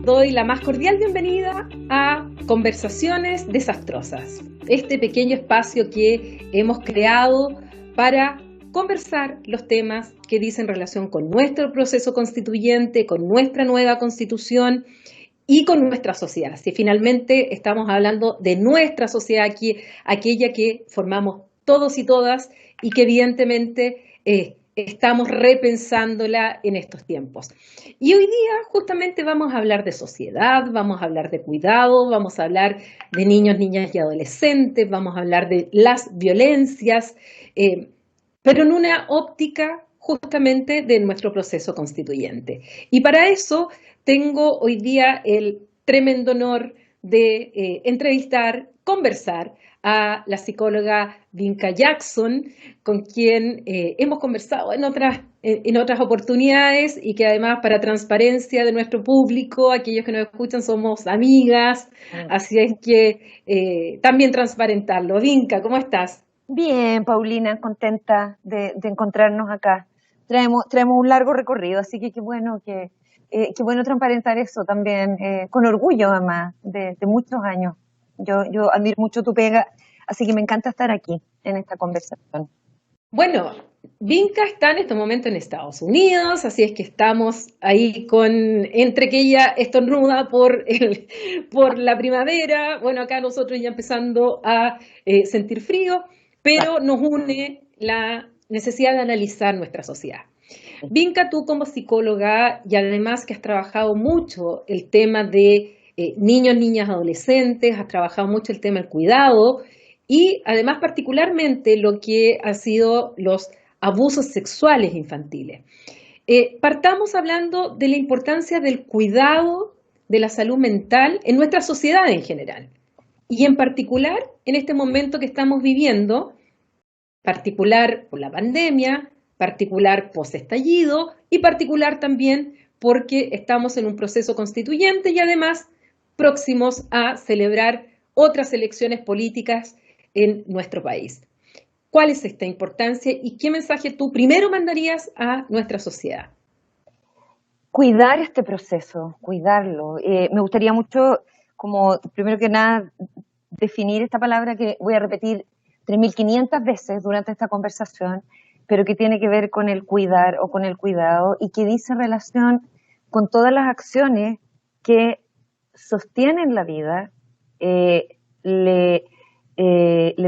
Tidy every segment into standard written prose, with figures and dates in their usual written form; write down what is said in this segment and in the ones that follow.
Doy la más cordial bienvenida a Conversaciones Desastrosas, este pequeño espacio que hemos creado para conversar los temas que dicen relación con nuestro proceso constituyente, con nuestra nueva constitución y con nuestra sociedad. Si finalmente estamos hablando de nuestra sociedad aquí, aquella que formamos todos y todas y que evidentemente estamos repensándola en estos tiempos. Y hoy día justamente vamos a hablar de sociedad, vamos a hablar de cuidado, vamos a hablar de niños, niñas y adolescentes, vamos a hablar de las violencias, pero en una óptica justamente de nuestro proceso constituyente. Y para eso tengo hoy día el tremendo honor de entrevistar, conversar a la psicóloga Vinca Jackson, con quien hemos conversado en otras oportunidades y que además para transparencia de nuestro público, aquellos que nos escuchan somos amigas, así es que también transparentarlo. Vinca, ¿cómo estás? Bien, Paulina, contenta de encontrarnos acá. Traemos un largo recorrido, así que qué bueno transparentar eso también, con orgullo además, de muchos años. Yo admiro mucho tu pega, así que me encanta estar aquí en esta conversación. Bueno, Vinca está en este momento en Estados Unidos, así es que estamos ahí entre que ella estornuda por la primavera, bueno, acá nosotros ya empezando a sentir frío, pero nos une la necesidad de analizar nuestra sociedad. Vinca, tú como psicóloga y además que has trabajado mucho el tema de niños, niñas, adolescentes, has trabajado mucho el tema del cuidado y además particularmente lo que ha sido los abusos sexuales infantiles. Partamos hablando de la importancia del cuidado de la salud mental en nuestra sociedad en general y en particular en este momento que estamos viviendo, particular por la pandemia, particular post-estallido y particular también porque estamos en un proceso constituyente y además próximos a celebrar otras elecciones políticas en nuestro país. ¿Cuál es esta importancia y qué mensaje tú primero mandarías a nuestra sociedad? Cuidar este proceso, cuidarlo. Me gustaría mucho, como primero que nada, definir esta palabra que voy a repetir 3.500 veces durante esta conversación, pero que tiene que ver con el cuidar o con el cuidado y que dice relación con todas las acciones que sostienen la vida, le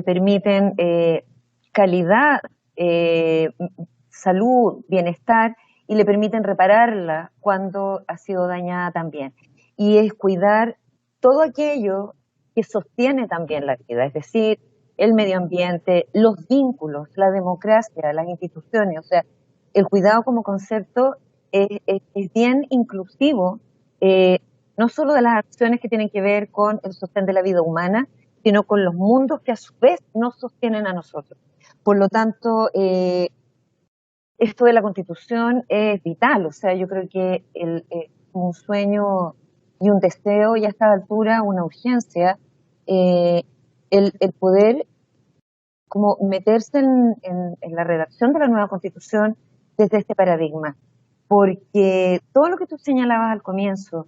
permiten calidad, salud, bienestar y le permiten repararla cuando ha sido dañada también. Y es cuidar todo aquello que sostiene también la vida, es decir, el medio ambiente, los vínculos, la democracia, las instituciones. O sea, el cuidado como concepto es bien inclusivo, no solo de las acciones que tienen que ver con el sostén de la vida humana, sino con los mundos que a su vez nos sostienen a nosotros. Por lo tanto, esto de la Constitución es vital. O sea, yo creo que un sueño y un deseo y a esta altura una urgencia, el poder como meterse en la redacción de la nueva Constitución desde este paradigma, porque todo lo que tú señalabas al comienzo,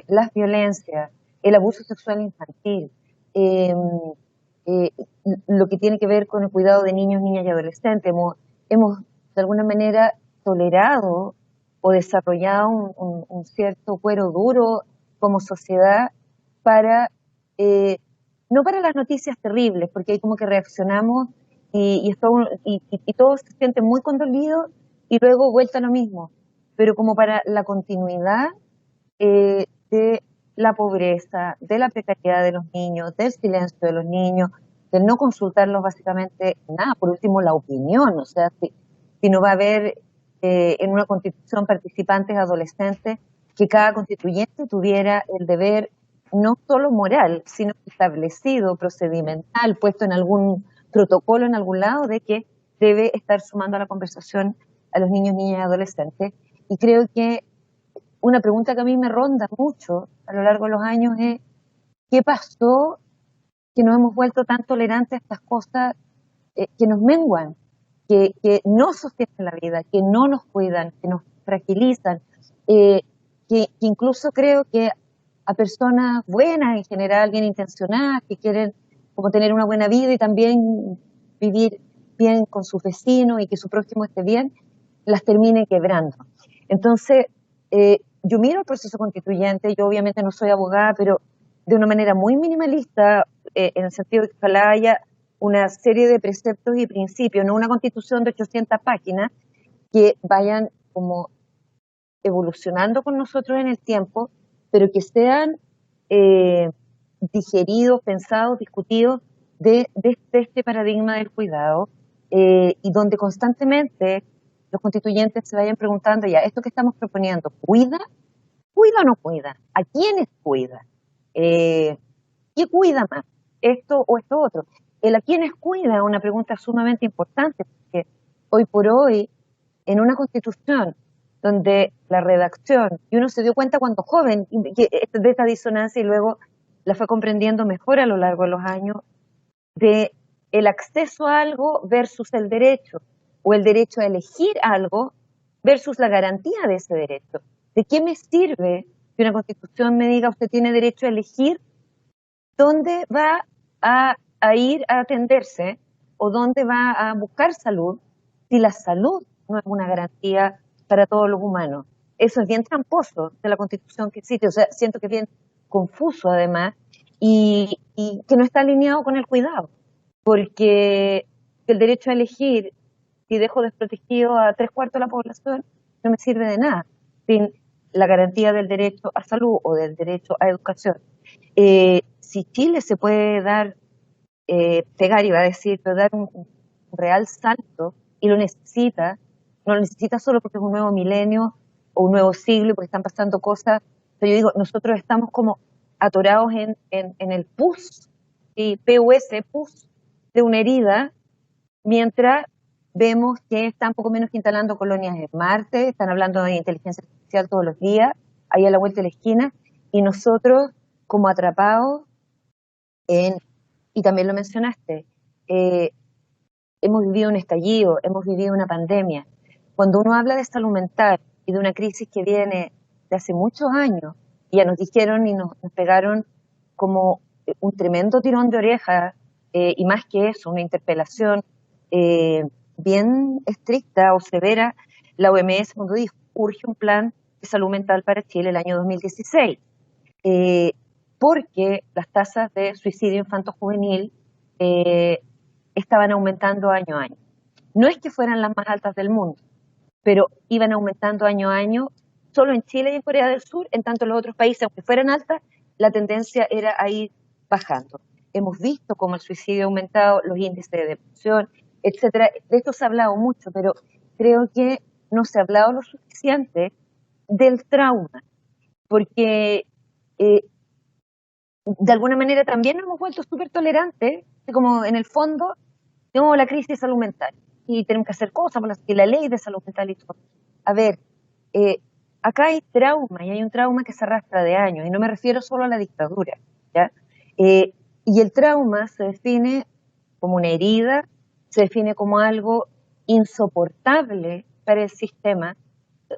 las violencias, el abuso sexual infantil, lo que tiene que ver con el cuidado de niños, niñas y adolescentes, hemos de alguna manera tolerado o desarrollado un cierto cuero duro como sociedad para, no para las noticias terribles, porque ahí como que reaccionamos y todos se sienten muy condolidos y luego vuelta a lo mismo, pero como para la continuidad de la pobreza, de la precariedad de los niños, del silencio de los niños, de no consultarlos básicamente nada, por último la opinión. O sea, si no va a haber en una constitución participantes adolescentes, que cada constituyente tuviera el deber no solo moral, sino establecido, procedimental, puesto en algún protocolo en algún lado de que debe estar sumando a la conversación a los niños, niñas y adolescentes. Y creo que una pregunta que a mí me ronda mucho a lo largo de los años es ¿qué pasó que nos hemos vuelto tan tolerantes a estas cosas que nos menguan, que no sostienen la vida, que no nos cuidan, que nos fragilizan, que incluso creo que a personas buenas en general, bien intencionadas, que quieren como tener una buena vida y también vivir bien con sus vecinos y que su prójimo esté bien, las termine quebrando. Entonces, yo miro el proceso constituyente, yo obviamente no soy abogada, pero de una manera muy minimalista, en el sentido de que ojalá haya una serie de preceptos y principios, no una constitución de 800 páginas, que vayan como evolucionando con nosotros en el tiempo, pero que sean digeridos, pensados, discutidos de este paradigma del cuidado, y donde constantemente los constituyentes se vayan preguntando, ya, esto que estamos proponiendo, ¿cuida? ¿Cuida o no cuida? ¿A quiénes cuida? ¿Qué cuida más? ¿Esto o esto otro? El a quiénes cuida es una pregunta sumamente importante, porque hoy por hoy, en una constitución donde la redacción, y uno se dio cuenta cuando joven de esta disonancia y luego la fue comprendiendo mejor a lo largo de los años, de el acceso a algo versus el derecho, o el derecho a elegir algo versus la garantía de ese derecho. ¿De qué me sirve que una constitución me diga usted tiene derecho a elegir dónde va a ir a atenderse o dónde va a buscar salud si la salud no es una garantía para todos los humanos? Eso es bien tramposo de la constitución que existe, o sea, siento que es bien confuso además y que no está alineado con el cuidado, porque el derecho a elegir, si dejo desprotegido a 3/4 de la población, no me sirve de nada, sin la garantía del derecho a salud o del derecho a educación. Si Chile se puede dar, pegar, iba a decir, pero dar un real salto, y lo necesita, no lo necesita solo porque es un nuevo milenio o un nuevo siglo, porque están pasando cosas, pero yo digo, nosotros estamos como atorados en el pus, y pus, de una herida, mientras vemos que están poco menos que instalando colonias en Marte, están hablando de inteligencia artificial todos los días, ahí a la vuelta de la esquina, y nosotros como atrapados en, y también lo mencionaste, eh, hemos vivido un estallido, hemos vivido una pandemia. Cuando uno habla de salud mental y de una crisis que viene de hace muchos años, y ya nos dijeron y nos pegaron como un tremendo tirón de oreja, y más que eso, una interpelación eh, bien estricta o severa, la OMS cuando dijo, urge un plan de salud mental para Chile el año 2016, eh, porque las tasas de suicidio infanto-juvenil eh, estaban aumentando año a año. No es que fueran las más altas del mundo, pero iban aumentando año a año, solo en Chile y en Corea del Sur, en tanto los otros países, aunque fueran altas, la tendencia era a ir bajando. Hemos visto cómo el suicidio ha aumentado, los índices de depresión, etcétera. De esto se ha hablado mucho, pero creo que no se ha hablado lo suficiente del trauma, porque de alguna manera también nos hemos vuelto súper tolerantes, como en el fondo tenemos la crisis de salud mental y tenemos que hacer cosas por la ley de salud mental y todo. A ver, eh, acá hay trauma y hay un trauma que se arrastra de años y no me refiero solo a la dictadura, ¿ya? Y el trauma se define como una herida, se define como algo insoportable para el sistema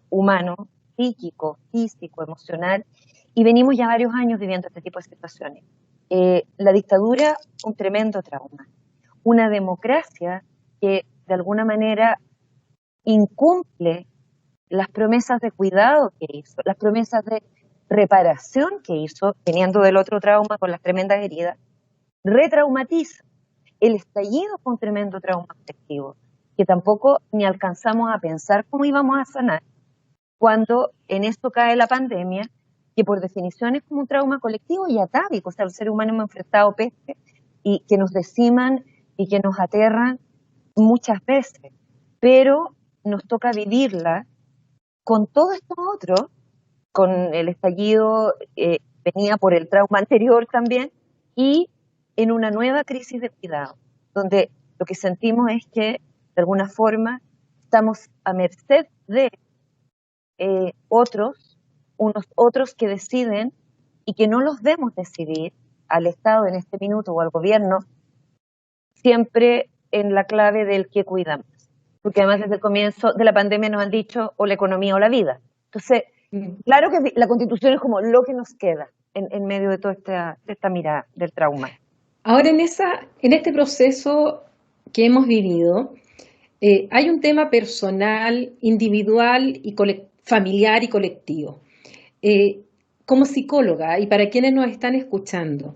humano, psíquico, físico, emocional, y venimos ya varios años viviendo este tipo de situaciones. La dictadura, un tremendo trauma. Una democracia que de alguna manera incumple las promesas de cuidado que hizo, las promesas de reparación que hizo, teniendo del otro trauma con las tremendas heridas, retraumatiza. El estallido fue un tremendo trauma colectivo, que tampoco ni alcanzamos a pensar cómo íbamos a sanar, cuando en esto cae la pandemia, que por definición es como un trauma colectivo y atávico, o sea, los seres humanos hemos enfrentado peste y que nos deciman y que nos aterran muchas veces, pero nos toca vivirla con todo esto otro, con el estallido, venía por el trauma anterior también, y en una nueva crisis de cuidado, donde lo que sentimos es que de alguna forma estamos a merced de unos otros que deciden y que no los vemos decidir al Estado en este minuto o al gobierno, siempre en la clave del que cuidamos. Porque además desde el comienzo de la pandemia nos han dicho o la economía o la vida. Entonces, Mm. Claro que la Constitución es como lo que nos queda en medio de toda esta mirada del trauma. Ahora, en este proceso que hemos vivido, hay un tema personal, individual y familiar y colectivo. Como psicóloga y para quienes nos están escuchando,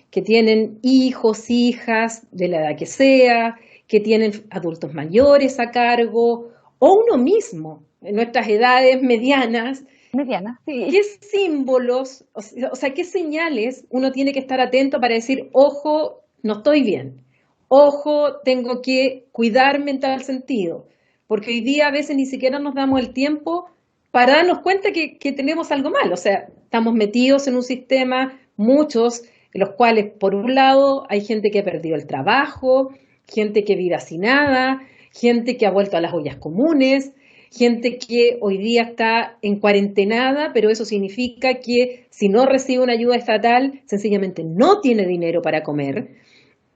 que tienen hijos, hijas, de la edad que sea, que tienen adultos mayores a cargo, o uno mismo, en nuestras edades medianas, Mediana, sí. ¿qué símbolos, o sea, qué señales uno tiene que estar atento para decir, ojo, no estoy bien, ojo, tengo que cuidarme en tal sentido? Porque hoy día a veces ni siquiera nos damos el tiempo para darnos cuenta que tenemos algo mal. O sea, estamos metidos en un sistema, muchos, en los cuales, por un lado, hay gente que ha perdido el trabajo, gente que vive hacinada, gente que ha vuelto a las ollas comunes, gente que hoy día está en cuarentenada, pero eso significa que si no recibe una ayuda estatal, sencillamente no tiene dinero para comer.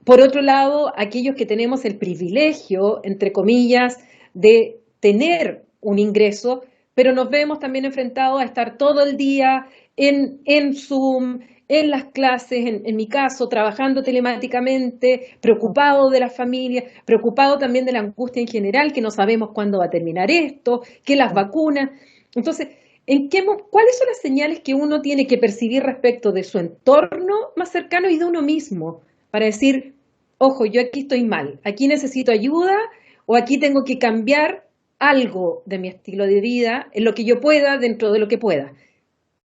Por otro lado, aquellos que tenemos el privilegio, entre comillas, de tener un ingreso, pero nos vemos también enfrentados a estar todo el día en Zoom, en las clases, en mi caso, trabajando telemáticamente, preocupado de la familia, preocupado también de la angustia en general, que no sabemos cuándo va a terminar esto, que las vacunas. Entonces, ¿cuáles son las señales que uno tiene que percibir respecto de su entorno más cercano y de uno mismo? Para decir, ojo, yo aquí estoy mal, aquí necesito ayuda o aquí tengo que cambiar algo de mi estilo de vida en lo que yo pueda, dentro de lo que pueda.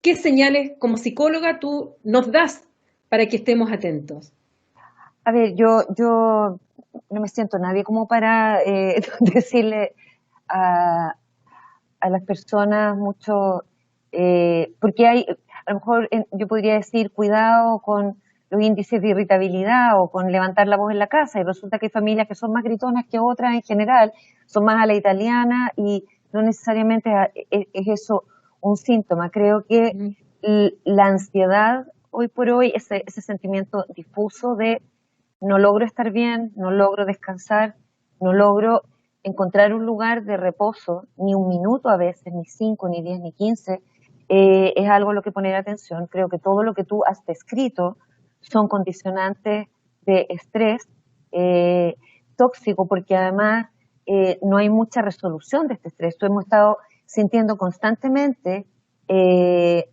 ¿Qué señales como psicóloga tú nos das para que estemos atentos? A ver, yo no me siento nadie como para decirle a, a las personas mucho, porque a lo mejor yo podría decir cuidado con los índices de irritabilidad o con levantar la voz en la casa, y resulta que hay familias que son más gritonas que otras en general, son más a la italiana y no necesariamente es eso un síntoma. Creo que Mm. la ansiedad hoy por hoy, ese sentimiento difuso de no logro estar bien, no logro descansar, no logro encontrar un lugar de reposo, ni un minuto a veces, ni 5, ni 10, ni 15, es algo a lo que poner atención. Creo que todo lo que tú has descrito son condicionantes de estrés tóxico, porque además no hay mucha resolución de este estrés. Hemos estado sintiendo constantemente eh,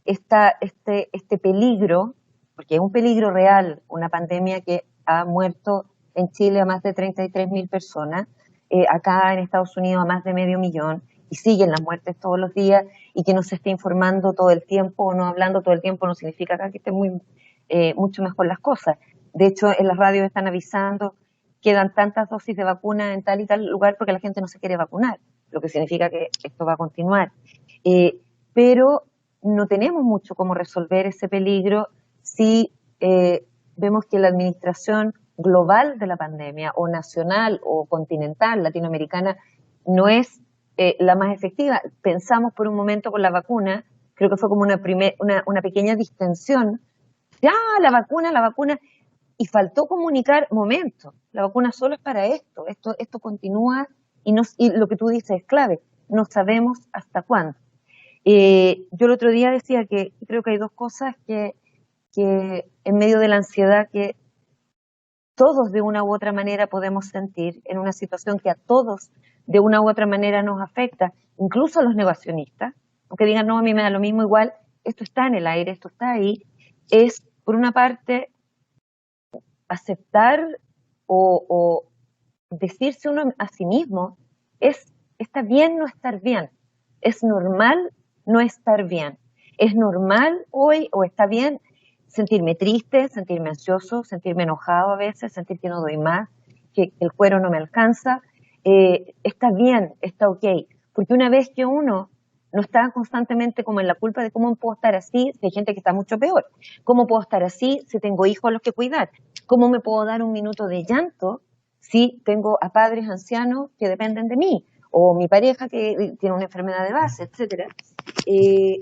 este peligro, porque es un peligro real, una pandemia que ha muerto en Chile a más de 33.000 personas, acá en Estados Unidos a más de 500.000, y siguen las muertes todos los días, y que no se esté informando todo el tiempo o no hablando todo el tiempo no significa que estén mucho mejor las cosas. De hecho, en las radios están avisando, quedan tantas dosis de vacuna en tal y tal lugar porque la gente no se quiere vacunar, lo que significa que esto va a continuar. Pero no tenemos mucho cómo resolver ese peligro si vemos que la administración global de la pandemia, o nacional o continental, latinoamericana, no es la más efectiva. Pensamos por un momento con la vacuna, creo que fue como una pequeña distensión, ya la vacuna, y faltó comunicar, momento, la vacuna solo es para esto continúa, y lo que tú dices es clave, no sabemos hasta cuándo. Yo el otro día decía que creo que hay dos cosas que en medio de la ansiedad que todos de una u otra manera podemos sentir en una situación que a todos de una u otra manera nos afecta, incluso a los negacionistas, aunque digan, no, a mí me da lo mismo, igual, esto está en el aire, esto está ahí, es por una parte aceptar o decirse uno a sí mismo, está bien no estar bien, es normal no estar bien, es normal hoy, o está bien sentirme triste, sentirme ansioso, sentirme enojado a veces, sentir que no doy más, que el cuero no me alcanza, está bien, está ok, porque una vez que uno no está constantemente como en la culpa de cómo puedo estar así, si hay gente que está mucho peor, cómo puedo estar así si tengo hijos a los que cuidar, cómo me puedo dar un minuto de llanto si tengo a padres ancianos que dependen de mí, o mi pareja que tiene una enfermedad de base, etcétera. Eh,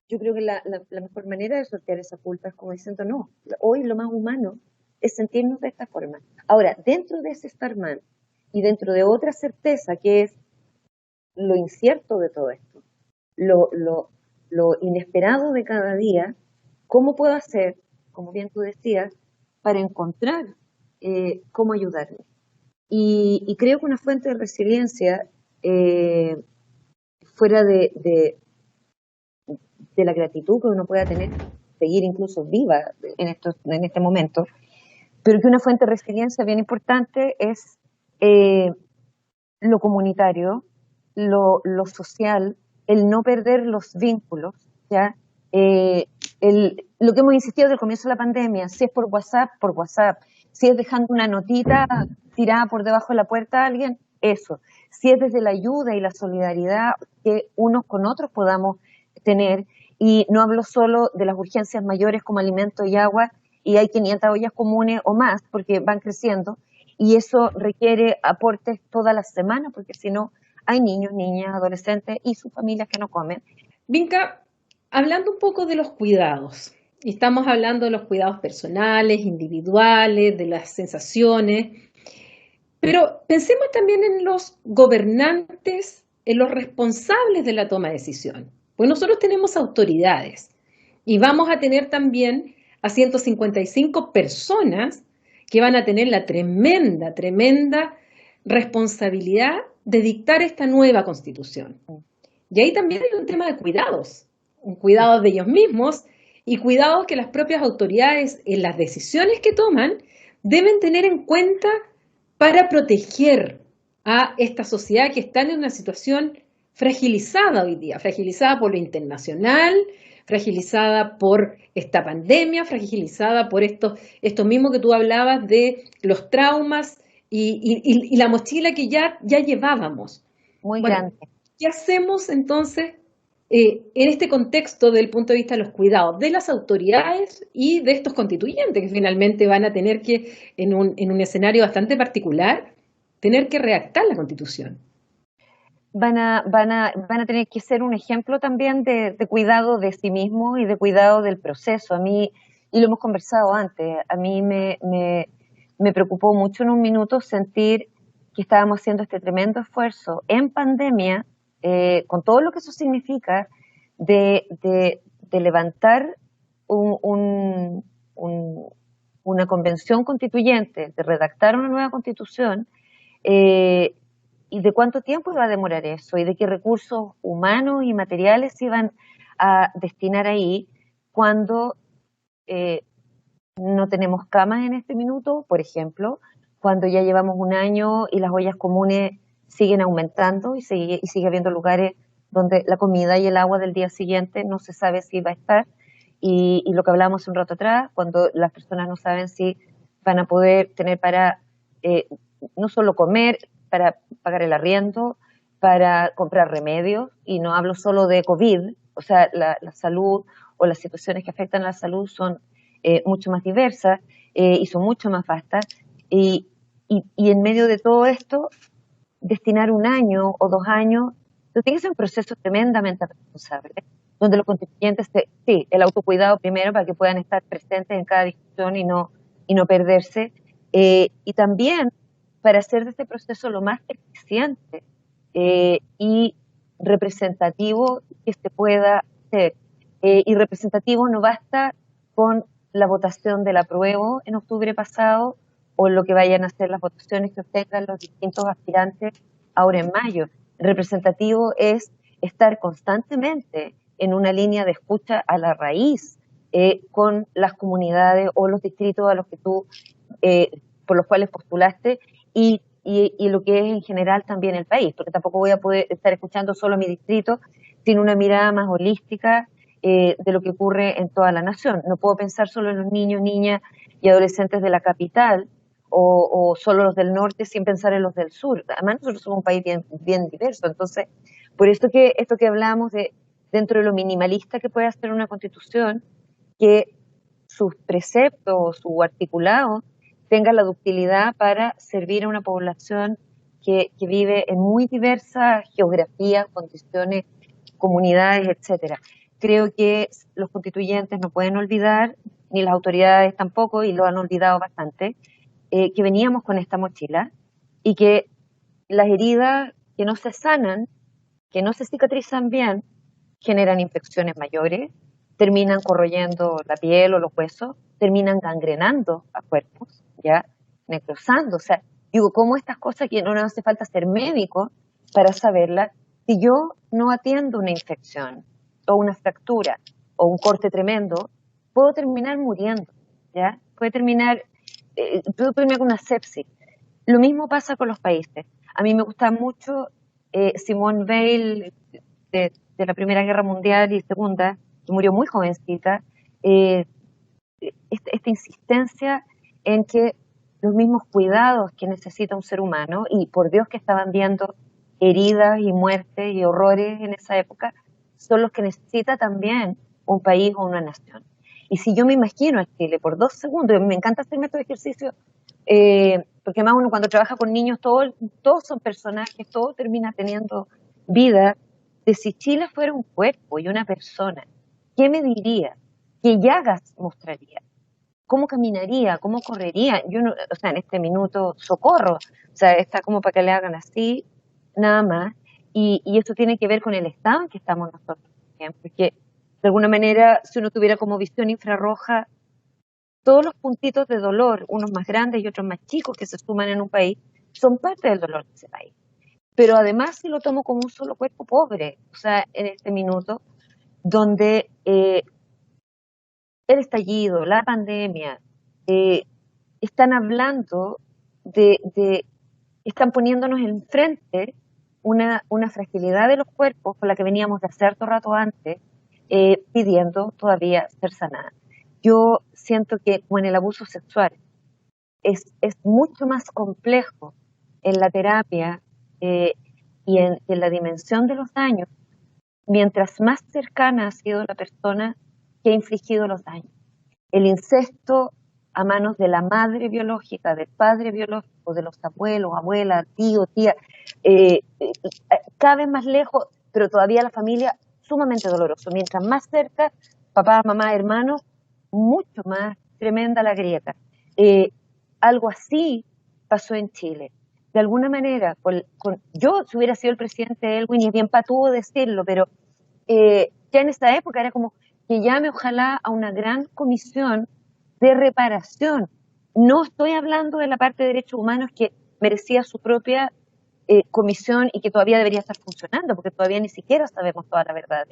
yo creo que la mejor manera de sortear esa culpa es como diciendo, no, hoy lo más humano es sentirnos de esta forma. Ahora, dentro de ese estar mal y dentro de otra certeza que es lo incierto de todo esto, lo, lo, lo inesperado de cada día, ¿cómo puedo hacer, como bien tú decías, para encontrar cómo ayudarme? Y creo que una fuente de resiliencia, eh, fuera de la gratitud que uno pueda tener, seguir incluso viva en este momento, pero que una fuente de resiliencia bien importante es eh, lo comunitario, lo social, el no perder los vínculos, ¿ya? Eh, lo que hemos insistido desde el comienzo de la pandemia, si es por WhatsApp, si es dejando una notita tirada por debajo de la puerta a alguien, eso. Si es desde la ayuda y la solidaridad que unos con otros podamos tener, y no hablo solo de las urgencias mayores como alimento y agua, y hay 500 ollas comunes o más, porque van creciendo, y eso requiere aportes todas las semanas, porque si no, hay niños, niñas, adolescentes y sus familias que no comen. Vinca, hablando un poco de los cuidados, y estamos hablando de los cuidados personales, individuales, de las sensaciones, pero pensemos también en los gobernantes, en los responsables de la toma de decisión. Pues nosotros tenemos autoridades y vamos a tener también a 155 personas que van a tener la tremenda, tremenda responsabilidad de dictar esta nueva constitución. Y ahí también hay un tema de cuidados, un cuidado de ellos mismos y cuidados que las propias autoridades en las decisiones que toman deben tener en cuenta para proteger a esta sociedad que está en una situación fragilizada hoy día, fragilizada por lo internacional, fragilizada por esta pandemia, fragilizada por esto mismo que tú hablabas de los traumas y la mochila que ya llevábamos. Muy Bueno, grande. ¿qué hacemos entonces en este contexto desde el punto de vista de los cuidados de las autoridades y de estos constituyentes que finalmente van a tener que, en un escenario bastante particular, tener que redactar la constitución? Van a tener que ser un ejemplo también de cuidado de sí mismo y de cuidado del proceso. A mí, y lo hemos conversado antes, a mí me preocupó mucho en un minuto sentir que estábamos haciendo este tremendo esfuerzo en pandemia, con todo lo que eso significa, de levantar un, un- un- una convención constituyente, de redactar una nueva constitución, eh, y de cuánto tiempo iba a demorar eso, y de qué recursos humanos y materiales se iban a destinar ahí, cuando eh, no tenemos camas en este minuto, por ejemplo, cuando ya llevamos un año y las ollas comunes siguen aumentando y sigue habiendo lugares donde la comida y el agua del día siguiente no se sabe si va a estar, y lo que hablábamos hace un rato atrás, cuando las personas no saben si van a poder tener para eh, no solo comer, para pagar el arriendo, para comprar remedios, y no hablo solo de COVID, o sea, la salud o las situaciones que afectan a la salud son mucho más diversas, y son mucho más vastas, y, y en medio de todo esto, destinar un año o 2 años, entonces tiene que ser un proceso tremendamente responsable, donde los constituyentes, sí, el autocuidado primero para que puedan estar presentes en cada discusión y no perderse, y también para hacer de este proceso lo más eficiente y representativo que se pueda hacer. Y representativo no basta con la votación del apruebo en octubre pasado, o lo que vayan a ser las votaciones que obtengan los distintos aspirantes ahora en mayo. Representativo es estar constantemente en una línea de escucha a la raíz, con las comunidades o los distritos a los que tú, eh, por los cuales postulaste, y lo que es en general también el país, porque tampoco voy a poder estar escuchando solo a mi distrito sin una mirada más holística de lo que ocurre en toda la nación. No puedo pensar solo en los niños, niñas y adolescentes de la capital, o solo los del norte sin pensar en los del sur. Además, nosotros somos un país bien diverso. Entonces, por esto que hablamos de dentro de lo minimalista que puede hacer una constitución, que sus preceptos, su articulado, tenga la ductilidad para servir a una población que vive en muy diversas geografías, condiciones, comunidades, etcétera. Creo que los constituyentes no pueden olvidar, ni las autoridades tampoco, y lo han olvidado bastante, que veníamos con esta mochila, y que las heridas que no se sanan, que no se cicatrizan bien, generan infecciones mayores, terminan corroyendo la piel o los huesos, terminan gangrenando a cuerpos, ya, necrosando. O sea, digo, ¿cómo estas cosas que no nos hace falta ser médico para saberlas? Si yo no atiendo una infección o una fractura o un corte tremendo, puedo terminar muriendo, ¿ya? Puedo terminar con una sepsis. Lo mismo pasa con los países. A mí me gusta mucho Simone Weil de la Primera Guerra Mundial y Segunda, que murió muy jovencita, eh, esta insistencia en que los mismos cuidados que necesita un ser humano, y por Dios que estaban viendo heridas y muertes y horrores en esa época, son los que necesita también un país o una nación. Y si yo me imagino a Chile por 2 segundos, me encanta hacerme estos ejercicios, porque además uno cuando trabaja con niños, todos son personajes, todo termina teniendo vida, de si Chile fuera un cuerpo y una persona, ¿qué me diría? ¿Qué llagas mostraría? ¿Cómo caminaría? ¿Cómo correría? Yo no, o sea, en este minuto, socorro. O sea, está como para que le hagan así, nada más. Y esto tiene que ver con el estado en que estamos nosotros también, porque de alguna manera, si uno tuviera como visión infrarroja, todos los puntitos de dolor, unos más grandes y otros más chicos que se suman en un país, son parte del dolor de ese país. Pero además, si lo tomo como un solo cuerpo pobre, o sea, en este minuto, donde el estallido, la pandemia, eh, están hablando están poniéndonos enfrente una fragilidad de los cuerpos con la que veníamos de hace harto rato antes, pidiendo todavía ser sanada. Yo siento que, como en el abuso sexual, es mucho más complejo en la terapia y en la dimensión de los daños, mientras más cercana ha sido la persona que ha infligido los daños. El incesto a manos de la madre biológica, del padre biológico, de los abuelos, abuela, tío, tía, cada vez más lejos, pero todavía la familia sumamente doloroso. Mientras más cerca, papá, mamá, hermanos, mucho más tremenda la grieta. Algo así pasó en Chile. De alguna manera, yo si hubiera sido el presidente Elwin, y es bien patudo decirlo, pero ya en esta época era como que llame ojalá a una gran comisión de reparación. No estoy hablando de la parte de derechos humanos que merecía su propia comisión y que todavía debería estar funcionando, porque todavía ni siquiera sabemos toda la verdad.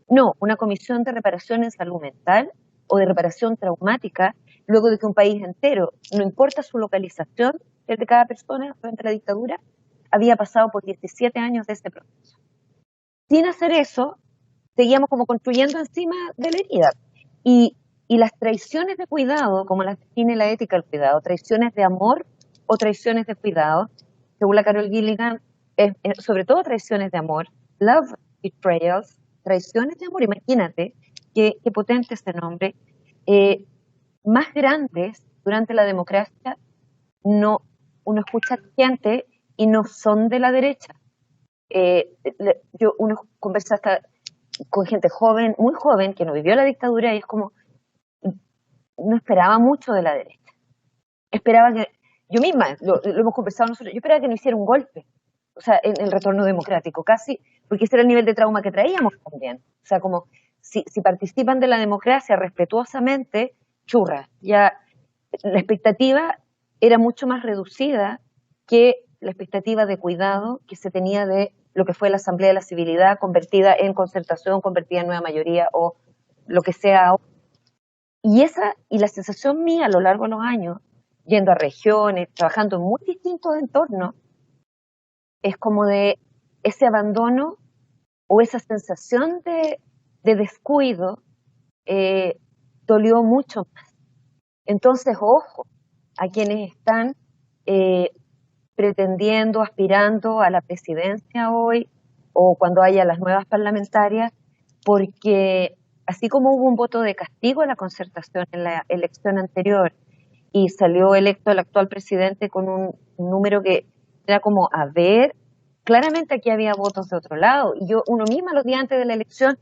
No, una comisión de reparación en salud mental o de reparación traumática, luego de que un país entero, no importa su localización, el de cada persona frente a la dictadura, había pasado por 17 años de ese proceso. Sin hacer eso, seguíamos como construyendo encima de la herida. Y las traiciones de cuidado, como las define la ética del cuidado, traiciones de amor o traiciones de cuidado, según la Carol Gilligan, sobre todo traiciones de amor, love betrayals, traiciones de amor, imagínate qué potente este nombre, más grandes durante la democracia, no, uno escucha gente y no son de la derecha. Uno conversa hasta con gente joven, muy joven, que no vivió la dictadura y es como, no esperaba mucho de la derecha. Esperaba que, yo misma, lo hemos conversado nosotros, yo esperaba que no hiciera un golpe, o sea, en el retorno democrático, casi, porque ese era el nivel de trauma que traíamos también. O sea, como, si participan de la democracia respetuosamente, churra, ya la expectativa era mucho más reducida que la expectativa de cuidado que se tenía de lo que fue la Asamblea de la Civilidad convertida en concertación, convertida en nueva mayoría o lo que sea. Y la sensación mía a lo largo de los años, yendo a regiones, trabajando en muy distintos entornos, es como de ese abandono o esa sensación de descuido dolió mucho más. Entonces, ojo, a quienes están pretendiendo, aspirando a la presidencia hoy o cuando haya las nuevas parlamentarias, porque así como hubo un voto de castigo a la concertación en la elección anterior y salió electo el actual presidente con un número que era como, a ver, claramente aquí había votos de otro lado. Y uno misma los días antes de la elección,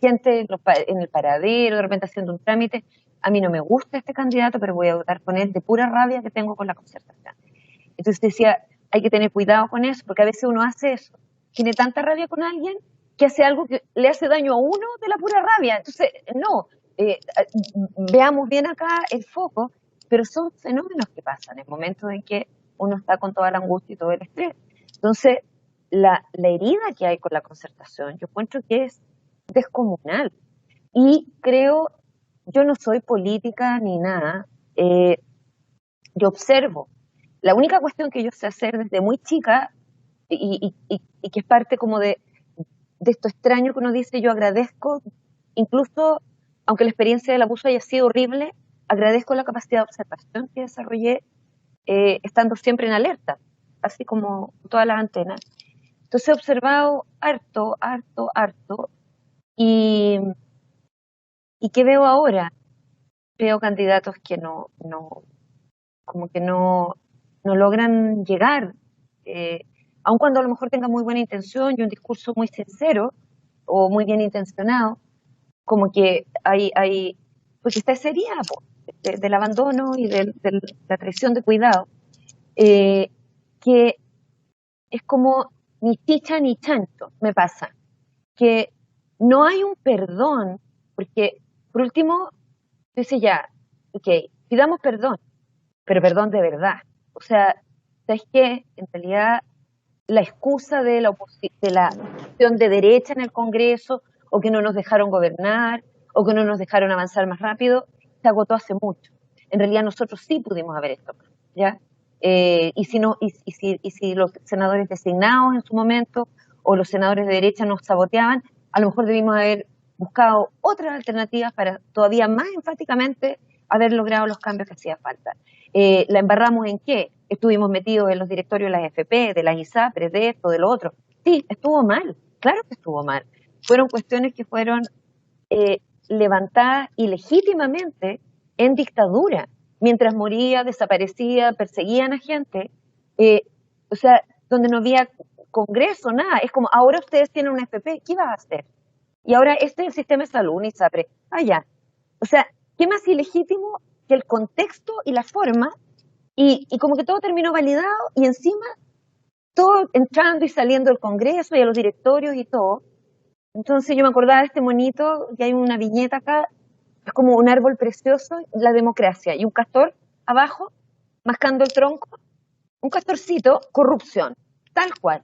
gente en el paradero, de repente haciendo un trámite, a mí no me gusta este candidato, pero voy a votar con él de pura rabia que tengo con la concertación. Entonces decía, hay que tener cuidado con eso, porque a veces uno hace eso, tiene tanta rabia con alguien que hace algo que le hace daño a uno de la pura rabia. Entonces, no, veamos bien acá el foco, pero son fenómenos que pasan en momentos en que uno está con toda la angustia y todo el estrés. Entonces, la herida que hay con la concertación, yo encuentro que es descomunal. Y creo, yo no soy política ni nada, yo observo. La única cuestión que yo sé hacer desde muy chica y que es parte como de esto extraño que uno dice, yo agradezco, incluso aunque la experiencia del abuso haya sido horrible, agradezco la capacidad de observación que desarrollé estando siempre en alerta, así como todas las antenas. Entonces he observado harto, harto, harto, y, y ¿qué veo ahora? Veo candidatos que como que no logran llegar, eh, aun cuando a lo mejor tengan muy buena intención y un discurso muy sincero o muy bien intencionado, como que pues está esa herida del abandono y de la traición de cuidado, eh, que es como ni chicha ni chancho, me pasa, que no hay un perdón, porque por último, dice ya, ok, pidamos perdón, pero perdón de verdad. O sea, ¿sabes qué? En realidad, la excusa de de la opción de derecha en el Congreso, o que no nos dejaron gobernar, o que no nos dejaron avanzar más rápido, se agotó hace mucho. En realidad nosotros sí pudimos haber hecho, ¿ya? Y si no, y si los senadores designados en su momento, o los senadores de derecha nos saboteaban, a lo mejor debimos haber buscado otras alternativas para todavía más enfáticamente haber logrado los cambios que hacía falta. ¿La embarramos en qué? Estuvimos metidos en los directorios de las FP, de las ISAPRES, de esto, de lo otro. Sí, estuvo mal, claro que estuvo mal. Fueron cuestiones que fueron eh, levantadas ilegítimamente en dictadura, mientras moría, desaparecía, perseguían a gente, eh, o sea, donde no había congreso, nada. Es como, ahora ustedes tienen una FP, ¿qué vas a hacer? Y ahora este es el sistema de salud, un ISAPRE, allá. O sea, ¿qué más ilegítimo que el contexto y la forma? Y como que todo terminó validado y encima todo entrando y saliendo del Congreso y a los directorios y todo. Entonces yo me acordaba de este monito, que hay una viñeta acá, es como un árbol precioso, la democracia, y un castor abajo, mascando el tronco, un castorcito, corrupción, tal cual.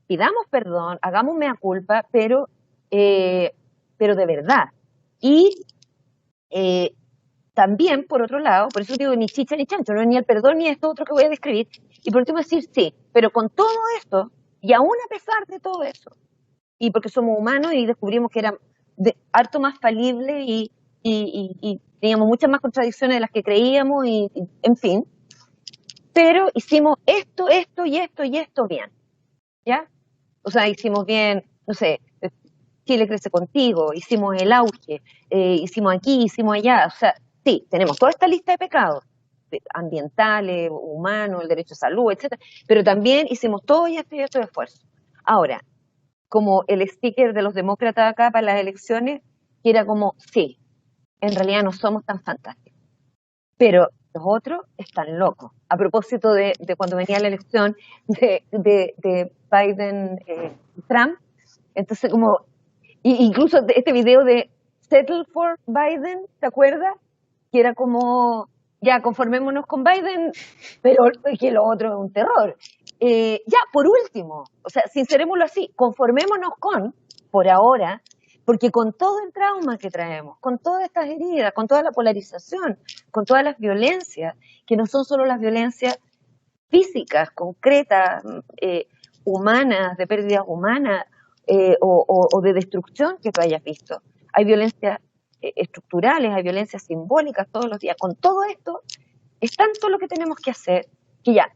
Pidamos perdón, hagamos mea culpa, eh, pero de verdad. Y eh, también, por otro lado, por eso digo ni chicha ni chancho, no es ni el perdón ni esto otro que voy a describir, y por último decir sí, pero con todo esto, y aún a pesar de todo eso, y porque somos humanos y descubrimos que era harto más falible y teníamos muchas más contradicciones de las que creíamos, en fin, pero hicimos esto, esto y esto y esto bien, ¿ya? O sea, hicimos bien, no sé, Chile crece contigo, hicimos el auge, hicimos aquí, hicimos allá, o sea, sí, tenemos toda esta lista de pecados, ambientales, humanos, el derecho a salud, etcétera, pero también hicimos todo y esto de esfuerzo. Ahora, como el sticker de los demócratas acá para las elecciones, que era como, sí, en realidad no somos tan fantásticos, pero los otros están locos. A propósito de cuando venía la elección de Biden-Trump, entonces como, incluso este video de Settle for Biden, ¿te acuerdas? Que era como, ya, conformémonos con Biden, pero que lo otro es un terror. Ya, por último, o sea, sincerémoslo así, conformémonos por ahora, porque con todo el trauma que traemos, con todas estas heridas, con toda la polarización, con todas las violencias, que no son solo las violencias físicas, concretas, humanas, de pérdidas humanas, o de destrucción que tú hayas visto. Hay violencias estructurales, hay violencias simbólicas todos los días. Con todo esto, es tanto lo que tenemos que hacer que ya,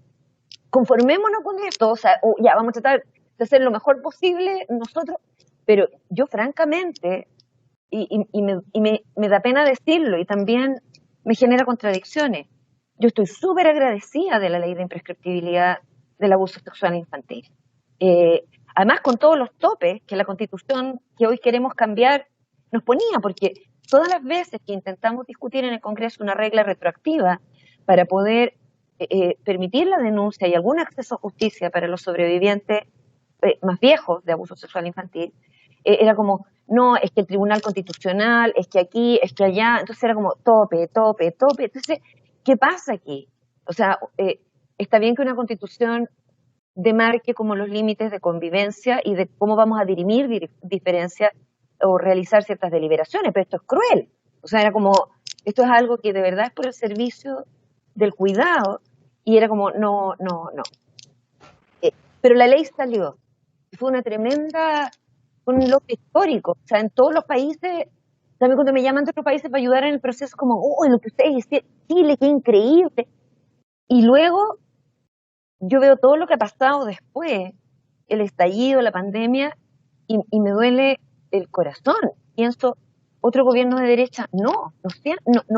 conformémonos con esto, o sea, ya vamos a tratar de hacer lo mejor posible nosotros, pero yo francamente, me da pena decirlo y también me genera contradicciones, yo estoy súper agradecida de la ley de imprescriptibilidad del abuso sexual infantil. Además, con todos los topes que la Constitución que hoy queremos cambiar nos ponía, porque todas las veces que intentamos discutir en el Congreso una regla retroactiva para poder permitir la denuncia y algún acceso a justicia para los sobrevivientes más viejos de abuso sexual infantil, Era como, no, es que el Tribunal Constitucional, es que aquí, es que allá, entonces era como tope, tope, tope. Entonces, ¿qué pasa aquí? O sea, está bien que una constitución demarque como los límites de convivencia y de cómo vamos a dirimir diferencias o realizar ciertas deliberaciones, pero esto es cruel. O sea, era como, esto es algo que de verdad es por el servicio del cuidado, y era como, no, no, no. Pero la ley salió, fue una tremenda, fue un logro histórico. O sea, en todos los países, también cuando me llaman de otros países para ayudar en el proceso, como, oh, lo que ustedes hicieron, Chile, qué increíble. Y luego yo veo todo lo que ha pasado después, el estallido, la pandemia, y me duele el corazón. Pienso, otro gobierno de derecha, no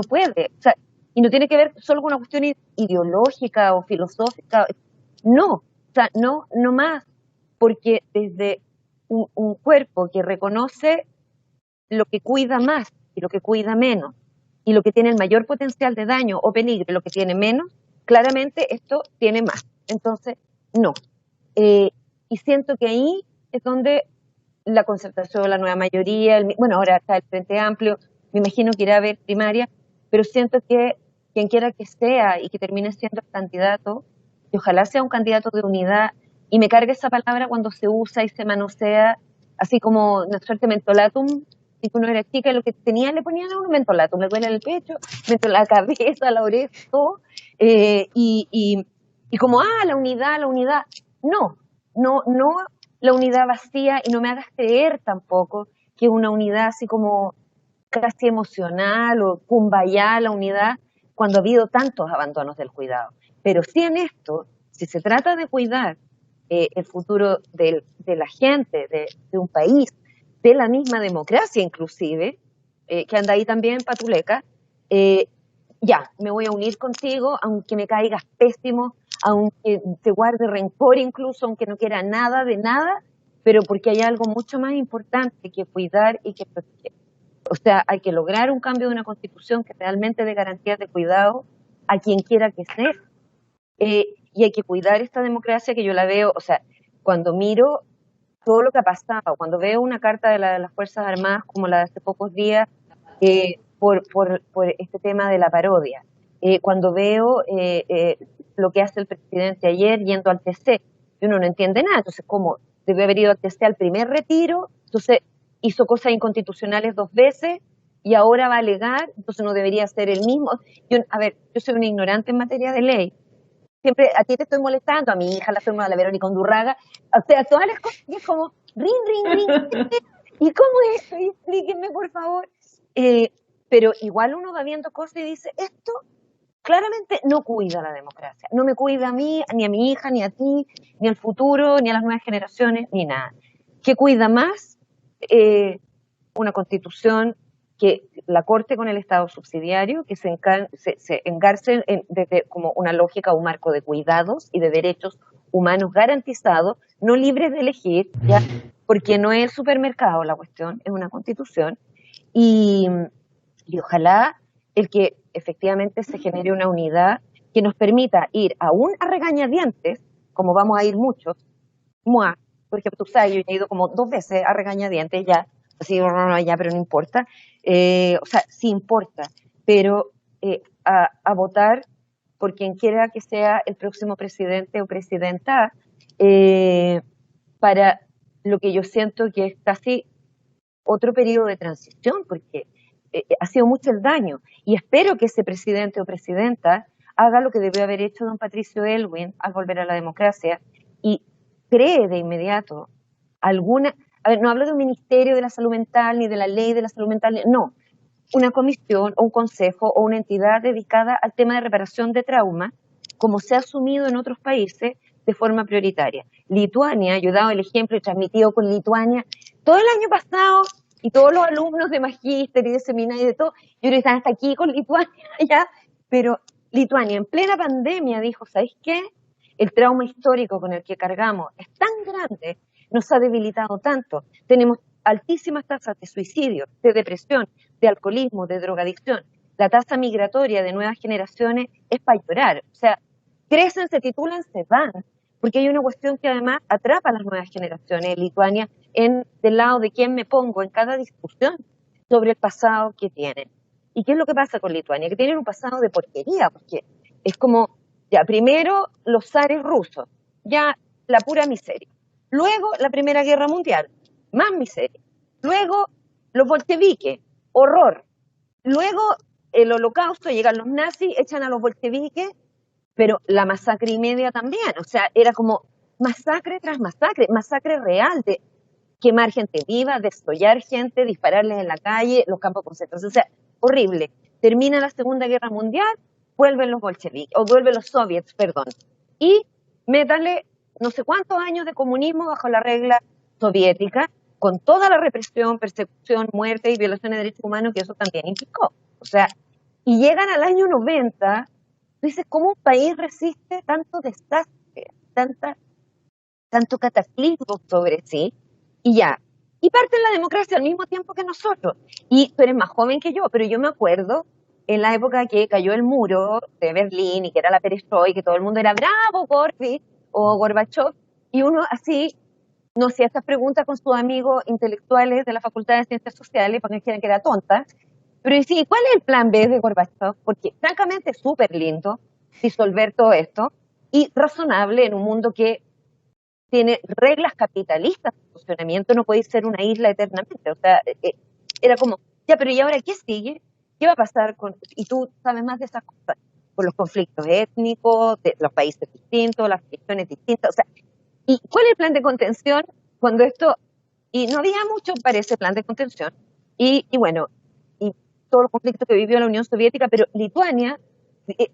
puede. O sea, y no tiene que ver solo con una cuestión ideológica o filosófica, no, o sea, no más, porque desde un cuerpo que reconoce lo que cuida más y lo que cuida menos, y lo que tiene el mayor potencial de daño o peligro y lo que tiene menos, claramente esto tiene más. Entonces, no. Y siento que ahí es donde la concertación, la nueva mayoría, bueno, ahora está el Frente Amplio, me imagino que irá a haber primaria, pero siento que quien quiera que sea y que termine siendo el candidato, y ojalá sea un candidato de unidad, y me cargue esa palabra cuando se usa y se manosea, así como una suerte mentolatum, y que uno era chica y lo que tenía le ponían a uno mentolatum, le duele el pecho, la cabeza, la oreja, todo, y como, la unidad, no la unidad vacía, y no me hagas creer tampoco que una unidad así como casi emocional o kumbaya, la unidad, cuando ha habido tantos abandonos del cuidado. Pero sí en esto, si se trata de cuidar el futuro de la gente, de un país, de la misma democracia inclusive, que anda ahí también patuleca, ya, me voy a unir contigo, aunque me caigas pésimo, aunque te guarde rencor incluso, aunque no quiera nada de nada, pero porque hay algo mucho más importante que cuidar y que proteger. O sea, hay que lograr un cambio de una constitución que realmente dé garantías de cuidado a quien quiera que sea. Y hay que cuidar esta democracia que yo la veo, o sea, cuando miro todo lo que ha pasado, cuando veo una carta de las Fuerzas Armadas como la de hace pocos días, por este tema de la parodia, cuando veo lo que hace el presidente ayer yendo al TC, y uno no entiende nada. Entonces, ¿cómo? Debe haber ido al TC al primer retiro, entonces hizo cosas inconstitucionales 2 veces y ahora va a alegar, entonces no debería ser el mismo. A ver, yo soy una ignorante en materia de ley, siempre a ti te estoy molestando, a mi hija la firma, a la Verónica Undurraga, o sea, todas las cosas, y es como, ring, ¿y cómo es esto? Explíquenme, por favor. Pero igual uno va viendo cosas y dice, esto claramente no cuida la democracia, no me cuida a mí, ni a mi hija, ni a ti, ni al futuro, ni a las nuevas generaciones, ni nada. ¿Qué cuida más? Una constitución que la corte con el Estado subsidiario, que se engarce desde como una lógica, un marco de cuidados y de derechos humanos garantizados, no libres de elegir, ¿ya? Porque no es el supermercado la cuestión, es una constitución, y ojalá el que efectivamente se genere una unidad que nos permita ir aún a regañadientes, como vamos a ir muchos, porque tú sabes, yo he ido como 2 veces a regañadientes ya, así, ya, pero no importa, o sea, sí importa, pero a votar por quien quiera que sea el próximo presidente o presidenta, para lo que yo siento que es casi otro periodo de transición, porque ha sido mucho el daño, y espero que ese presidente o presidenta haga lo que debió haber hecho don Patricio Aylwin al volver a la democracia, y cree de inmediato alguna, a ver, no hablo de un ministerio de la salud mental, ni de la ley de la salud mental, no, una comisión o un consejo o una entidad dedicada al tema de reparación de trauma, como se ha asumido en otros países de forma prioritaria. Lituania, yo he dado el ejemplo y transmitido con Lituania todo el año pasado, y todos los alumnos de magíster y de seminario y de todo, yo creo que están hasta aquí con Lituania ya, pero Lituania en plena pandemia dijo, ¿sabéis qué? El trauma histórico con el que cargamos es tan grande, nos ha debilitado tanto, tenemos altísimas tasas de suicidio, de depresión, de alcoholismo, de drogadicción. La tasa migratoria de nuevas generaciones es para llorar. O sea, crecen, se titulan, se van. porque hay una cuestión que además atrapa a las nuevas generaciones. Lituania, del lado de quién me pongo en cada discusión sobre el pasado que tienen. ¿Y qué es lo que pasa con Lituania? Que tienen un pasado de porquería, porque es como, ya, primero los zares rusos, ya la pura miseria. Luego la Primera Guerra Mundial, más miseria. Luego los bolcheviques, horror. Luego el Holocausto, llegan los nazis, echan a los bolcheviques, pero la masacre y media también. O sea, era como masacre tras masacre real de quemar gente viva, destollar gente, dispararles en la calle, los campos de concentración. O sea, horrible. Termina la Segunda Guerra Mundial, vuelven los bolcheviques, o vuelven los soviets, perdón. Y métale no sé cuántos años de comunismo bajo la regla soviética, con toda la represión, persecución, muerte y violación de derechos humanos que eso también implicó. O sea, y llegan al año 90, tú dices, ¿cómo un país resiste tanto desastre, tanto cataclismo sobre sí? Y ya, y parte en la democracia al mismo tiempo que nosotros. Y tú eres más joven que yo, pero yo me acuerdo en la época que cayó el muro de Berlín y que era la perestroika y que todo el mundo era bravo, Gorbachev o Gorbachev, y uno así no hacía estas preguntas con sus amigos intelectuales de la Facultad de Ciencias Sociales porque dijeran que era tonta. Pero sí, ¿cuál es el plan B de Gorbachev? Porque francamente es súper lindo disolver todo esto y razonable en un mundo que tiene reglas capitalistas de funcionamiento, no puede ser una isla eternamente. O sea, era como, ya, pero ¿y ahora qué sigue? ¿Qué va a pasar con, y tú sabes más de esas cosas, con los conflictos étnicos, de los países distintos, las religiones distintas? O sea, ¿y cuál es el plan de contención cuando esto, y no había mucho para ese plan de contención, y bueno, y todo el conflicto que vivió la Unión Soviética, pero Lituania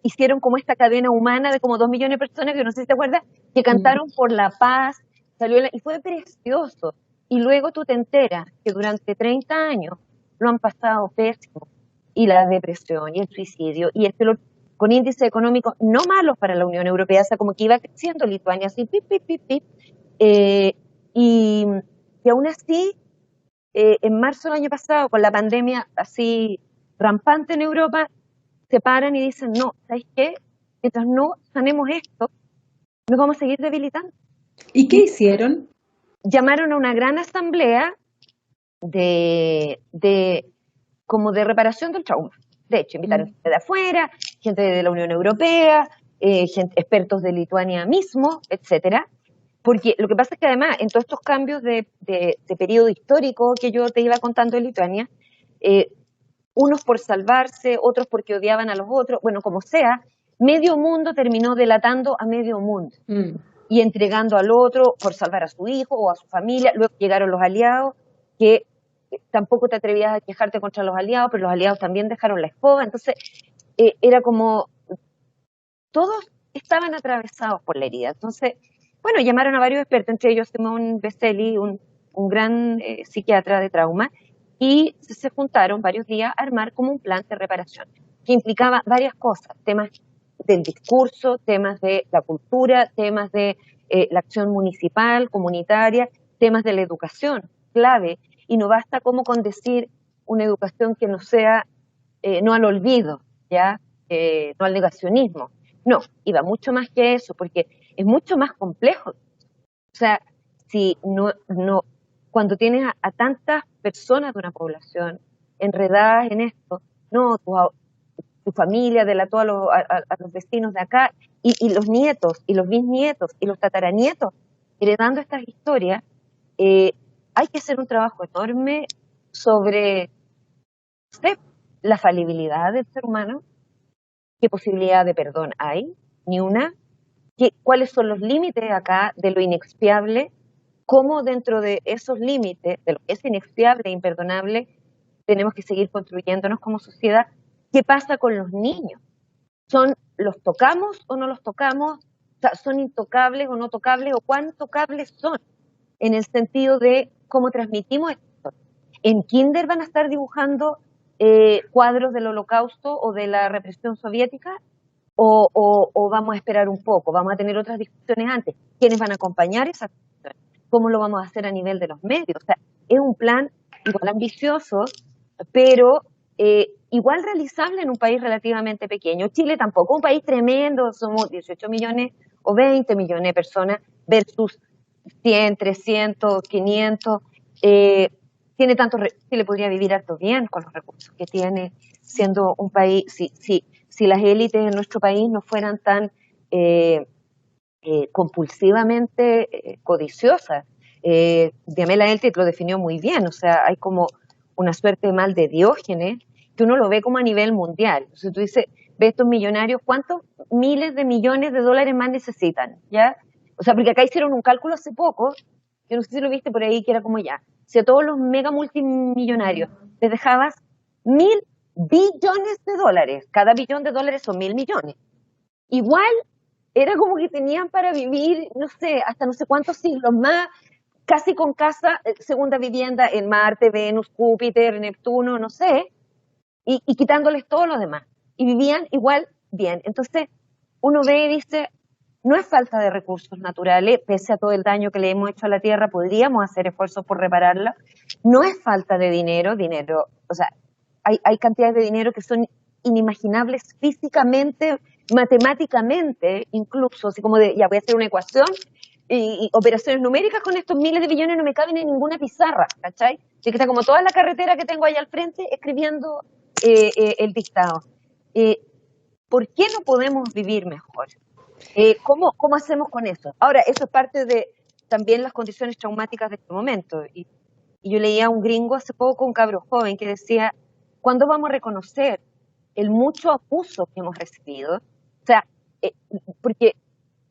hicieron como esta cadena humana de como 2 millones de personas, que no sé si te acuerdas, que cantaron por la paz, y fue precioso. Y luego tú te enteras que durante 30 años lo han pasado pésimo, y la depresión, y el suicidio, y con índices económicos no malos para la Unión Europea, o sea, como que iba creciendo Lituania así, pip, pip, pip, pip, y aún así, en marzo del año pasado, con la pandemia así rampante en Europa, se paran y dicen, no, ¿sabes qué? Mientras no sanemos esto, nos vamos a seguir debilitando. ¿Y qué hicieron? Llamaron a una gran asamblea como de reparación del trauma. De hecho, invitaron gente de afuera, gente de la Unión Europea, expertos de Lituania mismo, etcétera. Porque lo que pasa es que además, en todos estos cambios de periodo histórico que yo te iba contando en Lituania, unos por salvarse, otros porque odiaban a los otros, bueno, como sea, medio mundo terminó delatando a medio mundo y entregando al otro por salvar a su hijo o a su familia. Luego llegaron los aliados, que tampoco te atrevías a quejarte contra los aliados, pero los aliados también dejaron la escoba. Entonces, era como, todos estaban atravesados por la herida. Entonces, bueno, llamaron a varios expertos, entre ellos Simón Vesely, un gran psiquiatra de trauma, y se juntaron varios días a armar como un plan de reparación, que implicaba varias cosas, temas del discurso, temas de la cultura, temas de la acción municipal, comunitaria, temas de la educación, clave, y no basta como con decir una educación que no sea, no al olvido, ¿ya? No al negacionismo. No, iba mucho más que eso, porque es mucho más complejo. O sea, si cuando tienes a tantas personas de una población enredadas en esto, no, tu familia delató a los vecinos de acá, y los nietos, y los bisnietos, y los tataranietos, heredando estas historias, hay que hacer un trabajo enorme sobre la falibilidad del ser humano, qué posibilidad de perdón hay, ni una, cuáles son los límites acá de lo inexpiable, cómo dentro de esos límites, de lo que es inexpiable e imperdonable, tenemos que seguir construyéndonos como sociedad. ¿Qué pasa con los niños? ¿Los tocamos o no los tocamos? O sea, ¿son intocables o no tocables? ¿O cuán tocables son? En el sentido de cómo transmitimos esto. ¿En kinder van a estar dibujando cuadros del Holocausto o de la represión soviética? ¿O vamos a esperar un poco? ¿Vamos a tener otras discusiones antes? ¿Quiénes van a acompañar esas discusiones? ¿Cómo lo vamos a hacer a nivel de los medios? O sea, es un plan igual ambicioso, pero igual realizable en un país relativamente pequeño. Chile tampoco, un país tremendo, somos 18 millones o 20 millones de personas versus 100, 300, 500. Tiene tanto, Chile podría vivir harto bien con los recursos que tiene, siendo un país, si las élites en nuestro país no fueran tan compulsivamente codiciosas. Diamela Eltic lo definió muy bien, o sea, hay como una suerte de mal de Diógenes que uno lo ve como a nivel mundial. Entonces tú dices, ve estos millonarios, ¿cuántos miles de millones de dólares más necesitan? ¿Ya? O sea, porque acá hicieron un cálculo hace poco, yo no sé si lo viste por ahí, que era como ya, si a todos los mega multimillonarios les dejabas 1.000 billones de dólares, cada billón de dólares son 1.000 millones. Igual era como que tenían para vivir, no sé, hasta no sé cuántos siglos más, casi con casa, segunda vivienda en Marte, Venus, Júpiter, Neptuno, no sé, y quitándoles todo lo demás. Y vivían igual bien. Entonces, uno ve y dice, no es falta de recursos naturales, pese a todo el daño que le hemos hecho a la Tierra, podríamos hacer esfuerzos por repararla. No es falta de dinero, o sea, hay cantidades de dinero que son inimaginables físicamente, matemáticamente, incluso, así como de, ya voy a hacer una ecuación y operaciones numéricas con estos miles de billones no me caben en ninguna pizarra, ¿cachai? Así que está como toda la carretera que tengo allá al frente escribiendo el dictado. ¿Por qué no podemos vivir mejor? ¿Cómo hacemos con eso? Ahora, eso es parte de también las condiciones traumáticas de este momento. Y yo leía a un gringo hace poco, un cabro joven, que decía, ¿cuándo vamos a reconocer el mucho abuso que hemos recibido? O sea, porque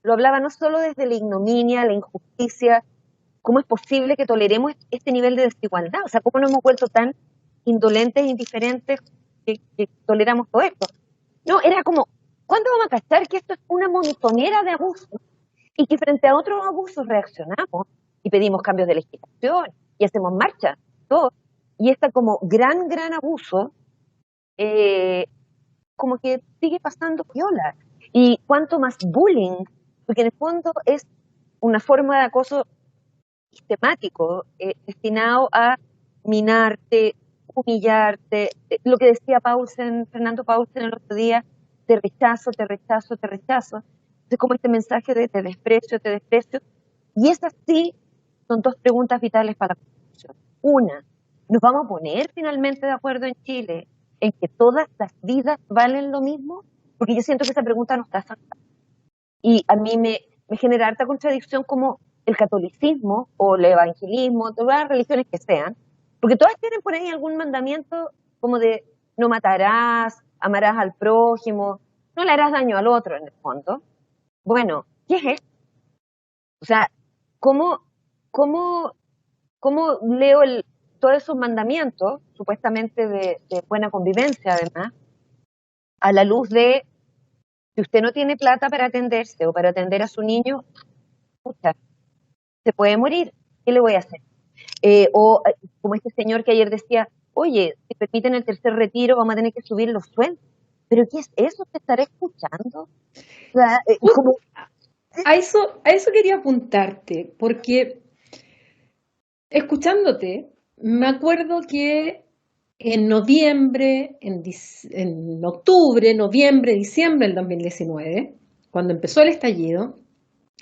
lo hablaba no solo desde la ignominia, la injusticia, ¿cómo es posible que toleremos este nivel de desigualdad? O sea, ¿cómo nos hemos vuelto tan indolentes e indiferentes que toleramos todo esto? No, era como, ¿cuándo vamos a cachar que esto es una montonera de abusos? Y que frente a otros abusos reaccionamos y pedimos cambios de legislación y hacemos marcha, todo. Y este como gran abuso, como que sigue pasando piola. Y cuanto más bullying, porque en el fondo es una forma de acoso sistemático, destinado a minarte, humillarte, lo que decía Fernando Paulsen el otro día, te rechazo, te rechazo, te rechazo. Entonces, como este mensaje de te desprecio, y esas sí son dos preguntas vitales para la Constitución. Una, ¿nos vamos a poner finalmente de acuerdo en Chile en que todas las vidas valen lo mismo? Porque yo siento que esa pregunta no está saltada. Y a mí me genera harta contradicción como el catolicismo o el evangelismo, todas las religiones que sean, porque todas tienen por ahí algún mandamiento como de no matarás, amarás al prójimo, no le harás daño al otro en el fondo. Bueno, ¿qué es esto? O sea, ¿cómo, cómo, cómo leo todos esos mandamientos, supuestamente de buena convivencia además, a la luz de si usted no tiene plata para atenderse o para atender a su niño, pucha, se puede morir, ¿qué le voy a hacer? Como este señor que ayer decía, oye, si permiten el tercer retiro vamos a tener que subir los sueldos. ¿Pero qué es eso? ¿Te estará escuchando? O sea, a eso quería apuntarte, porque escuchándote, me acuerdo que en noviembre, en octubre, noviembre, diciembre del 2019, cuando empezó el estallido,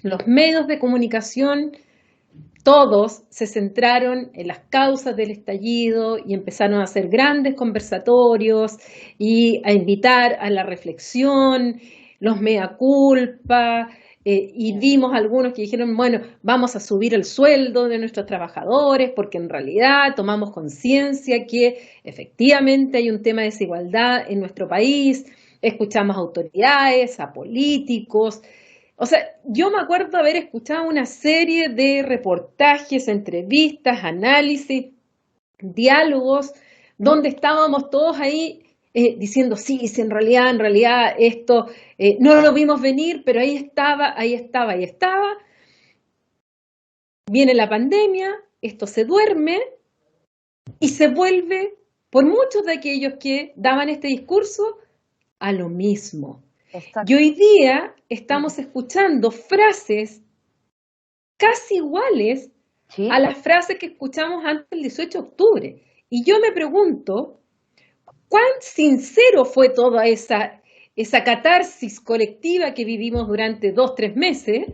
los medios de comunicación, todos se centraron en las causas del estallido y empezaron a hacer grandes conversatorios y a invitar a la reflexión, los mea culpa, y vimos algunos que dijeron, bueno, vamos a subir el sueldo de nuestros trabajadores porque en realidad tomamos conciencia que efectivamente hay un tema de desigualdad en nuestro país, escuchamos a autoridades, a políticos. O sea, yo me acuerdo haber escuchado una serie de reportajes, entrevistas, análisis, diálogos, donde estábamos todos ahí diciendo, sí, sí, en realidad esto no lo vimos venir, pero ahí estaba, ahí estaba, ahí estaba. Viene la pandemia, esto se duerme y se vuelve, por muchos de aquellos que daban este discurso, a lo mismo. exacto. Y hoy día estamos escuchando frases casi iguales ¿Sí? a las frases que escuchamos antes del 18 de octubre. Y yo me pregunto, ¿cuán sincero fue toda esa esa catarsis colectiva que vivimos durante 2, 3 meses,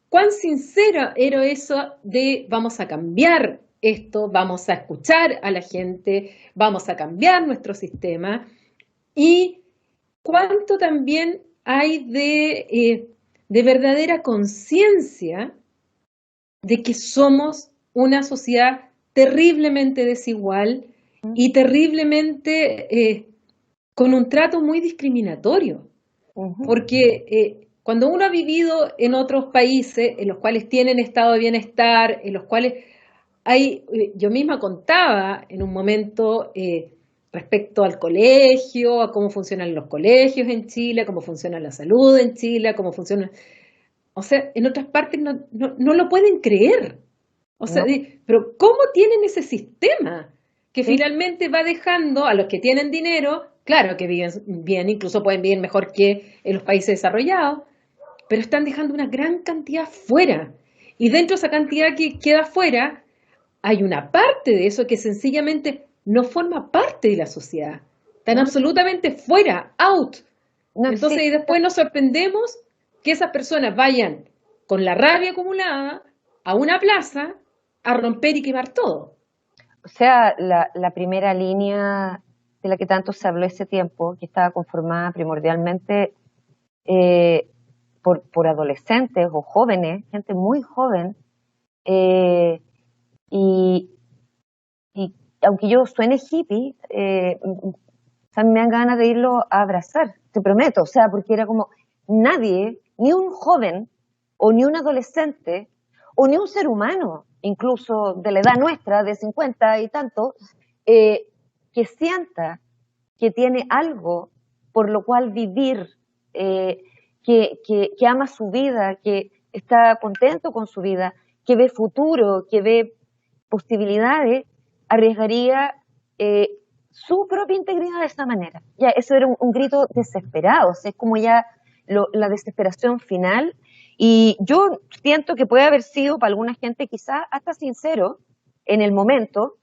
cuán sincera era eso de vamos a cambiar esto, vamos a escuchar a la gente, vamos a cambiar nuestro sistema y cuánto también hay de verdadera conciencia de que somos una sociedad terriblemente desigual y terriblemente con un trato muy discriminatorio. Porque cuando uno ha vivido en otros países en los cuales tienen estado de bienestar, en los cuales hay, yo misma contaba en un momento respecto al colegio, a cómo funcionan los colegios en Chile, cómo funciona la salud en Chile, cómo funciona... O sea, en otras partes no lo pueden creer. O sea, No, pero ¿cómo tienen ese sistema que sí, finalmente va dejando a los que tienen dinero, claro que viven bien, incluso pueden vivir mejor que en los países desarrollados, pero están dejando una gran cantidad fuera? Y dentro de esa cantidad que queda fuera, hay una parte de eso que sencillamente no forma parte de la sociedad. Están ¿no? absolutamente fuera, out. No Entonces, y existe. después nos sorprendemos que esas personas vayan con la rabia acumulada a una plaza a romper y quemar todo. O sea, la primera línea de la que tanto se habló ese tiempo, que estaba conformada primordialmente eh, por adolescentes o jóvenes, gente muy joven, eh, y, y aunque yo suene hippie, o sea, me dan ganas de irlo a abrazar, te prometo, o sea, porque era como nadie, ni un joven o ni un adolescente o ni un ser humano, incluso de la edad nuestra, de 50 y tanto, eh, que sienta que tiene algo por lo cual vivir, eh, que ama su vida, que está contento con su vida, que ve futuro, que ve posibilidades, arriesgaría su propia integridad de esta manera. Ya, eso era un grito desesperado, o sea, es como ya la desesperación final. Y yo siento que puede haber sido para alguna gente quizás hasta sincero en el momento,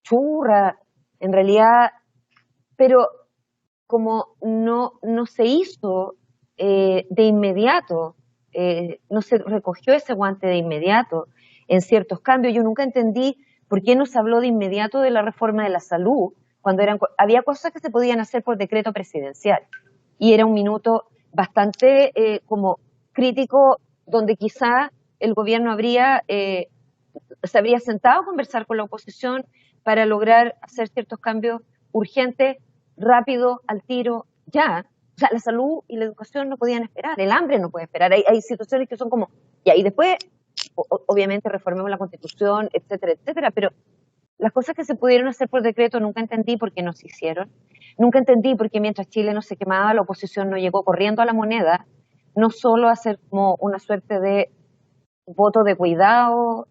churra, en realidad, pero como no se hizo de inmediato, no se recogió ese guante de inmediato en ciertos cambios. Yo nunca entendí por qué no se habló de inmediato de la reforma de la salud, cuando había cosas que se podían hacer por decreto presidencial. Y era un minuto bastante como crítico, donde quizá el gobierno se habría sentado a conversar con la oposición para lograr hacer ciertos cambios urgentes, rápido, al tiro, ya. O sea, la salud y la educación no podían esperar, el hambre no puede esperar. Hay situaciones que son como, ya, y después, obviamente, reformemos la Constitución, etcétera, etcétera, pero las cosas que se pudieron hacer por decreto nunca entendí por qué no se hicieron. Nunca entendí por qué mientras Chile no se quemaba, la oposición no llegó corriendo a la moneda, no solo a hacer como una suerte de voto de cuidado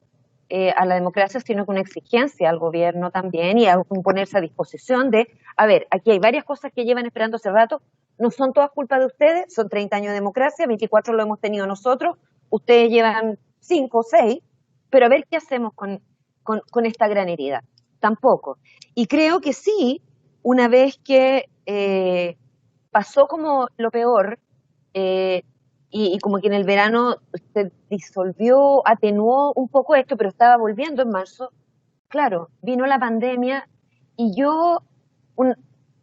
a la democracia, sino con una exigencia al gobierno también y a ponerse a disposición de, a ver, aquí hay varias cosas que llevan esperando hace rato, no son todas culpa de ustedes, son 30 años de democracia, 24 lo hemos tenido nosotros, ustedes llevan 5 o 6, pero a ver qué hacemos con esta gran herida. Tampoco. Y creo que sí, una vez que pasó como lo peor, eh, y como que en el verano se disolvió, atenuó un poco esto, pero estaba volviendo en marzo. Claro, vino la pandemia y un-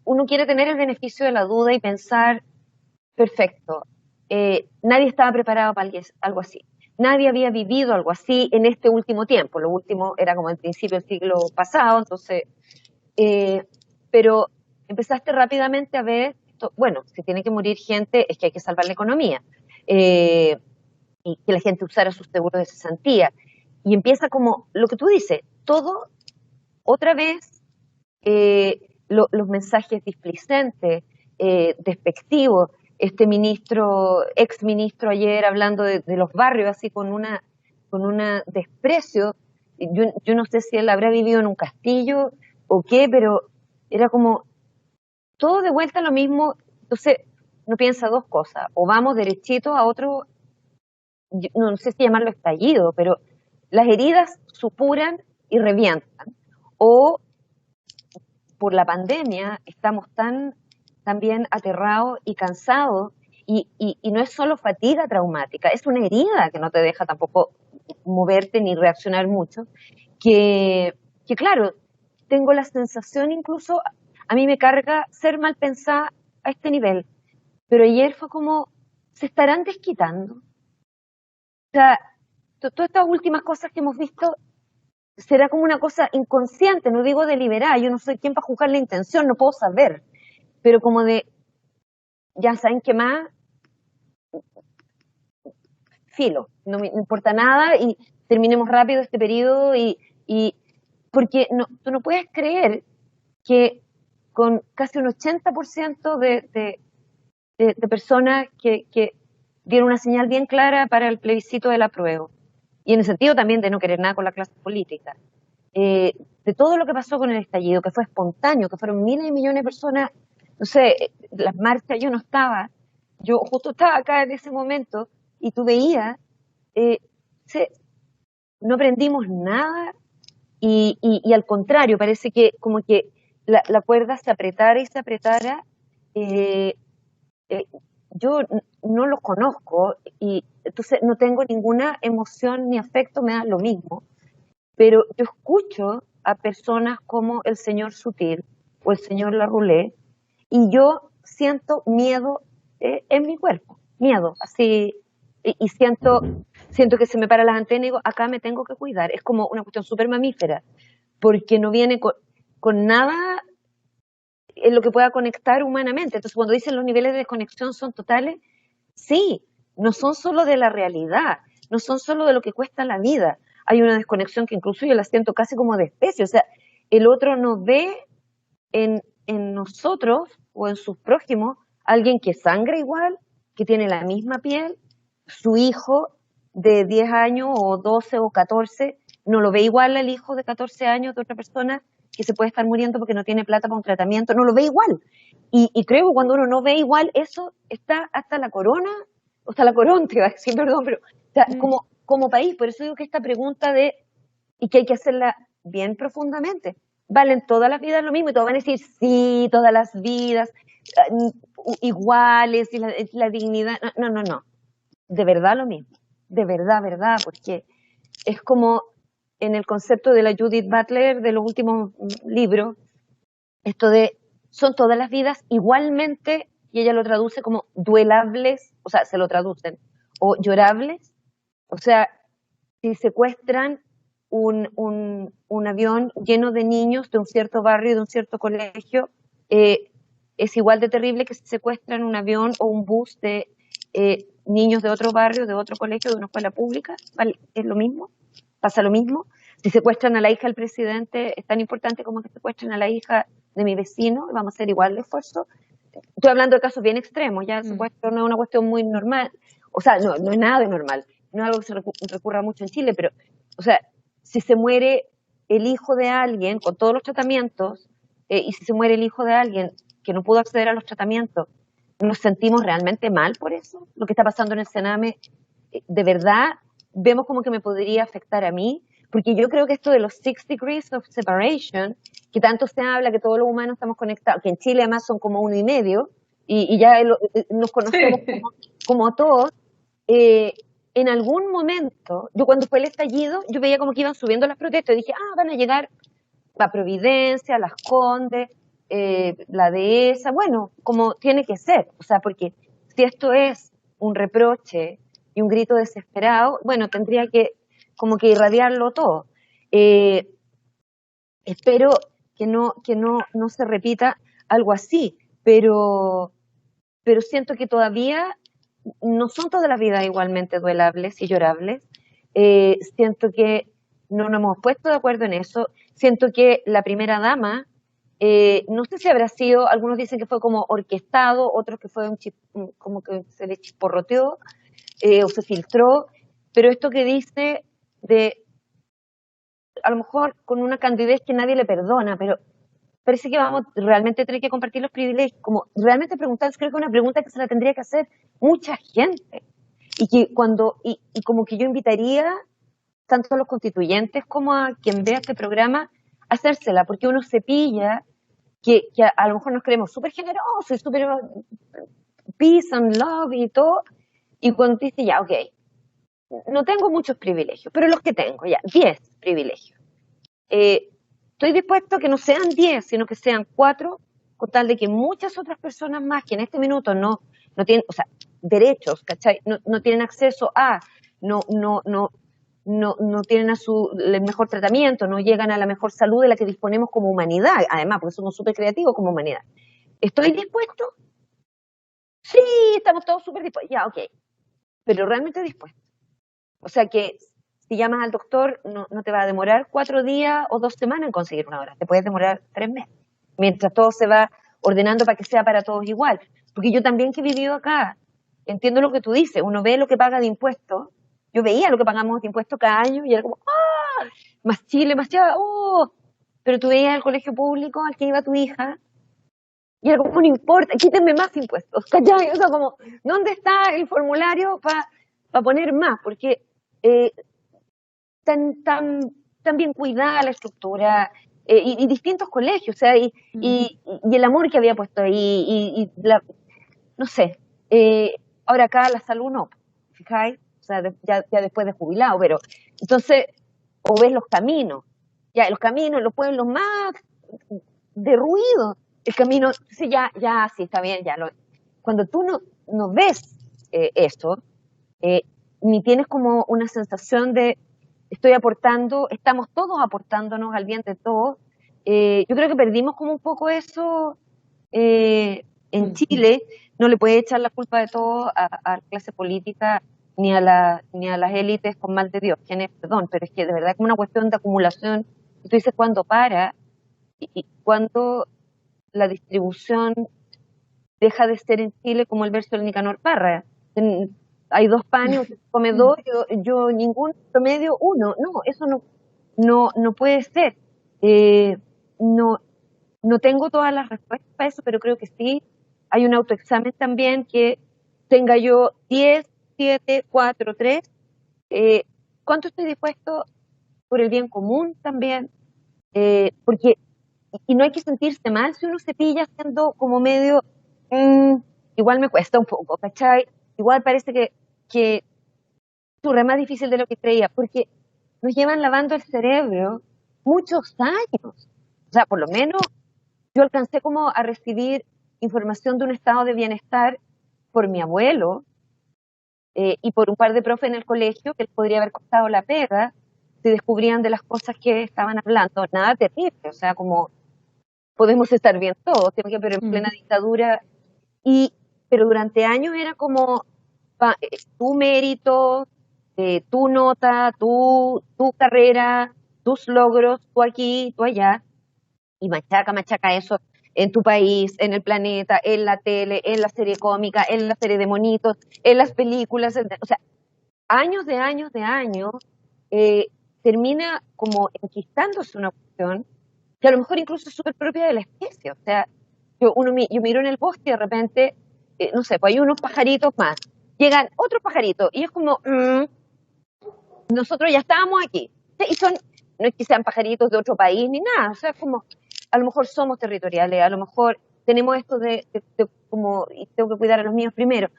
uno quiere tener el beneficio de la duda y pensar, perfecto, nadie estaba preparado para algo así. Nadie había vivido algo así en este último tiempo. Lo último era como el principio del siglo pasado, entonces, eh, pero empezaste rápidamente a ver, bueno, si tiene que morir gente, es que hay que salvar la economía. Eh, y que la gente usara sus seguros de cesantía. Y empieza como lo que tú dices, todo otra vez, los mensajes displicentes, despectivos, este ex ministro ayer hablando de los barrios así con una desprecio. Yo no sé si él habrá vivido en un castillo o qué, pero era como todo de vuelta a lo mismo. Entonces, no piensa dos cosas, o vamos derechito a otro, no sé si llamarlo estallido, pero las heridas supuran y revientan. O por la pandemia estamos tan también aterrados y cansados, y no es solo fatiga traumática, es una herida que no te deja tampoco moverte ni reaccionar mucho, que claro, tengo la sensación incluso, a mí me carga ser mal pensada a este nivel, pero ayer fue como, ¿se estarán desquitando? O sea, todas estas últimas cosas que hemos visto, será como una cosa inconsciente, no digo deliberada, yo no soy quien para juzgar la intención, no puedo saber, pero como de, ya saben qué más, filo, no me importa nada y terminemos rápido este periodo y porque no, tú no puedes creer que con casi un 80% de personas que dieron una señal bien clara para el plebiscito del apruebo, y en el sentido también de no querer nada con la clase política, de todo lo que pasó con el estallido, que fue espontáneo, que fueron miles y millones de personas, no sé, las marchas, yo no estaba, yo justo estaba acá en ese momento, y tú veías, eh, se- no aprendimos nada, y al contrario, parece que como que la cuerda se apretara y se apretara. eh, eh, yo no los conozco y entonces no tengo ninguna emoción ni afecto, me da lo mismo, pero yo escucho a personas como el señor Sutil o el señor Larroulé y yo siento miedo en mi cuerpo, miedo, así, y siento que se me para las antenas y digo, acá me tengo que cuidar, es como una cuestión súper mamífera, porque no viene con nada en lo que pueda conectar humanamente. Entonces, cuando dicen los niveles de desconexión son totales, sí, no son solo de la realidad, no son solo de lo que cuesta la vida. Hay una desconexión que incluso yo la siento casi como de especie. O sea, el otro no ve en nosotros o en sus prójimos alguien que sangra igual, que tiene la misma piel, su hijo de 10 años o 12 o 14 no lo ve igual al hijo de 14 años de otra persona que se puede estar muriendo porque no tiene plata para un tratamiento, no lo ve igual. Y creo que cuando uno no ve igual, eso está hasta la corona, o hasta la corona, te iba a decir, perdón, pero o sea, como país, por eso digo que esta pregunta de, y que hay que hacerla bien profundamente, ¿valen todas las vidas lo mismo? Y todos van a decir, sí, todas las vidas iguales, y la dignidad, no, no, no, de verdad lo mismo, de verdad, verdad, porque es como en el concepto de la Judith Butler de los últimos libros, esto de son todas las vidas igualmente, y ella lo traduce como duelables, o sea, se lo traducen, o llorables, o sea, si secuestran un avión lleno de niños de un cierto barrio, de un cierto colegio, es igual de terrible que si secuestran un avión o un bus de niños de otro barrio, de otro colegio, de una escuela pública, ¿vale? Es lo mismo, pasa lo mismo. Si secuestran a la hija del presidente, es tan importante como que secuestren a la hija de mi vecino, vamos a hacer igual de esfuerzo. Estoy hablando de casos bien extremos, ya el secuestro no es una cuestión muy normal, o sea, no es nada de normal, no es algo que se recurra mucho en Chile, pero, o sea, si se muere el hijo de alguien con todos los tratamientos, y si se muere el hijo de alguien que no pudo acceder a los tratamientos, ¿nos sentimos realmente mal por eso? Lo que está pasando en el Sename, de verdad, vemos como que me podría afectar a mí, porque yo creo que esto de los 6 degrees of separation, que tanto se habla, que todos los humanos estamos conectados, que en Chile además son como 1,5, y ya nos conocemos Sí. como todos, eh, en algún momento, yo cuando fue el estallido, yo veía como que iban subiendo las protestas, y dije, van a llegar a Providencia, Las Condes, la dehesa, bueno, como tiene que ser, o sea, porque si esto es un reproche y un grito desesperado, bueno, tendría que como que irradiarlo todo. Eh, Espero que no se repita algo así, pero siento que todavía no son todas las vidas igualmente duelables y llorables. Siento que no nos hemos puesto de acuerdo en eso. Siento que la primera dama, no sé si habrá sido, algunos dicen que fue como orquestado, otros que fue como que se le chisporroteó o se filtró, pero esto que dice de, a lo mejor con una candidez que nadie le perdona, pero parece que vamos realmente a tener que compartir los privilegios, como realmente preguntar, creo que es una pregunta que se la tendría que hacer mucha gente, y que y como que yo invitaría tanto a los constituyentes como a quien vea este programa a hacérsela, porque uno se pilla que a lo mejor nos creemos súper generosos y súper peace and love y todo, y cuando te dice, ya, ok, no tengo muchos privilegios, pero los que tengo, ya, 10 privilegios. Estoy dispuesto a que no sean 10, sino que sean 4, con tal de que muchas otras personas más que en este minuto no tienen, o sea, derechos, ¿cachai? No tienen acceso a, no, no, no, no tienen el mejor tratamiento, no llegan a la mejor salud de la que disponemos como humanidad, además, porque somos súper creativos como humanidad. ¿Estoy dispuesto? Sí, estamos todos súper dispuestos. Ya, ok. Pero realmente dispuesto. O sea que si llamas al doctor, no te va a demorar 4 días o 2 semanas en conseguir una hora. Te puedes demorar 3 meses. Mientras todo se va ordenando para que sea para todos igual. Porque yo también que he vivido acá, entiendo lo que tú dices. Uno ve lo que paga de impuestos. Yo veía lo que pagamos de impuestos cada año y era como, ¡ah! Más Chile, más Chile, ¡oh! Pero tú veías el colegio público al que iba tu hija y era como, no importa, quítenme más impuestos, ¿cachai? O sea, como, ¿dónde está el formulario para poner más? Porque eh, tan bien cuidada la estructura y distintos colegios, o sea, y el amor que había puesto ahí, no sé, ahora acá la salud no, ¿fijáis? O sea, ya después de jubilado, pero entonces, o ves los caminos, los pueblos más derruidos, el camino, sí, sí, está bien, cuando tú no ves eso, eh, ni tienes como una sensación de estoy aportando, estamos todos aportándonos al bien de todos, yo creo que perdimos como un poco eso en Chile. No le puede echar la culpa de todo a la clase política ni a las élites con mal de Dios, perdón, pero es que de verdad es como una cuestión de acumulación. Tú dices cuándo para y cuándo la distribución deja de ser en Chile como el verso del Nicanor Parra. Hay 2 panes, usted come 2, yo ningún promedio 1. No, eso no puede ser. No, no tengo todas las respuestas para eso, pero creo que sí. Hay un autoexamen también que tenga yo 10, 7, 4, 3. ¿Cuánto estoy dispuesto por el bien común también? Porque y no hay que sentirse mal si uno se pilla haciendo como medio, igual me cuesta un poco, ¿cachai? Igual parece que es más difícil de lo que creía, porque nos llevan lavando el cerebro muchos años. O sea, por lo menos yo alcancé como a recibir información de un estado de bienestar por mi abuelo y por un par de profes en el colegio que les podría haber costado la pega si descubrían de las cosas que estaban hablando. Nada terrible, o sea, como podemos estar bien todos, pero en plena dictadura. Pero durante años era como tu mérito, tu nota, tu carrera, tus logros, tú aquí, tú allá, y machaca eso en tu país, en el planeta, en la tele, en la serie cómica, en la serie de monitos, en las películas, o sea, años de años, eh, termina como enquistándose una cuestión que a lo mejor incluso es súper propia de la especie. O sea, yo miro en el bosque y de repente, no sé, pues hay unos pajaritos más. Llegan otros pajaritos y es como, nosotros ya estábamos aquí. Y no es que sean pajaritos de otro país ni nada, o sea, como, a lo mejor somos territoriales, a lo mejor tenemos esto de como, y tengo que cuidar a los míos primero,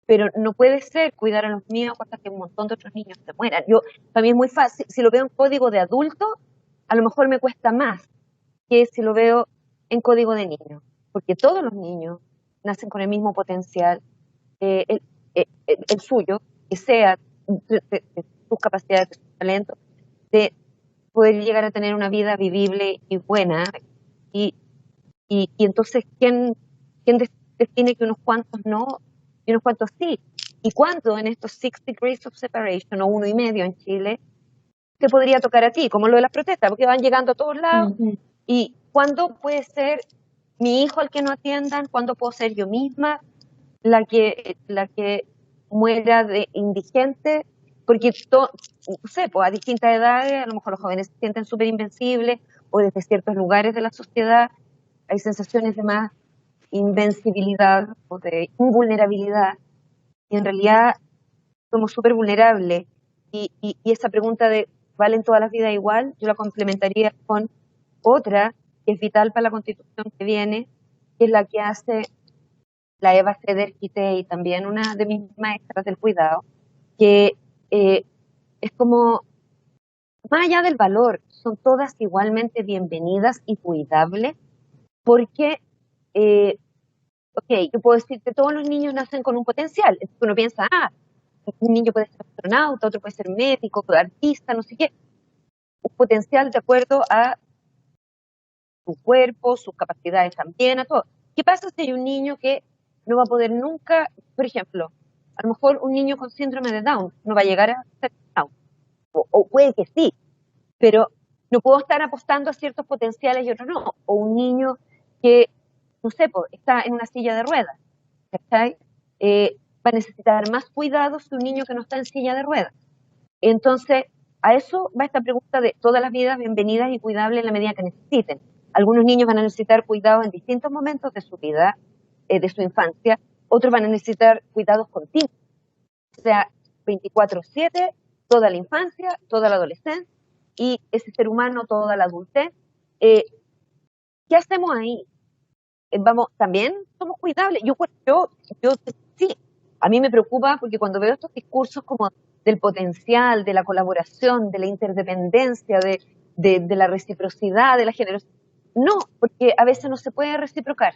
pero no puede ser cuidar a los míos hasta que un montón de otros niños se mueran. Para mí es muy fácil, si lo veo en código de adulto, a lo mejor me cuesta más que si lo veo en código de niño, porque todos los niños nacen con el mismo potencial, el suyo, que sea de sus capacidades, de sus talentos, de poder llegar a tener una vida vivible y buena. Y entonces, ¿quién define que unos cuantos no y unos cuantos sí? ¿Y cuánto en estos 6 degrees of separation, o 1,5 en Chile, te podría tocar a ti? Como lo de las protestas, porque van llegando a todos lados. ¿Y cuándo puede ser mi hijo el que no atiendan? ¿Cuándo puedo ser yo misma la que muera de indigente? Porque, no sé, pues a distintas edades, a lo mejor los jóvenes se sienten súper invencibles, o desde ciertos lugares de la sociedad hay sensaciones de más invencibilidad o de invulnerabilidad, y en realidad somos súper vulnerables. Y esa pregunta de ¿valen todas las vidas igual? Yo la complementaría con otra, que es vital para la constitución que viene, que es la que hace la Eva Feder Quitey, también una de mis maestras del cuidado, que es como, más allá del valor, son todas igualmente bienvenidas y cuidables, porque, ok, yo puedo decir que todos los niños nacen con un potencial. Entonces uno piensa, un niño puede ser astronauta, otro puede ser médico, artista, no sé qué. Un potencial de acuerdo a su cuerpo, sus capacidades también, a todo. ¿Qué pasa si hay un niño que no va a poder nunca, por ejemplo, a lo mejor un niño con síndrome de Down no va a llegar a ser Down, o puede que sí, pero no puedo estar apostando a ciertos potenciales y otros no, o un niño que, no sé, está en una silla de ruedas, ¿cachai? Va a necesitar más cuidados que un niño que no está en silla de ruedas. Entonces, a eso va esta pregunta de todas las vidas bienvenidas y cuidables en la medida que necesiten. Algunos niños van a necesitar cuidados en distintos momentos de su vida, de su infancia, otros van a necesitar cuidados continuos, o sea, 24/7, toda la infancia, toda la adolescencia y ese ser humano toda la adultez. ¿Qué hacemos ahí? Vamos, también somos cuidables. Yo sí, a mí me preocupa porque cuando veo estos discursos como del potencial, de la colaboración, de la interdependencia, de la reciprocidad, de la generosidad, no, porque a veces no se puede reciprocar,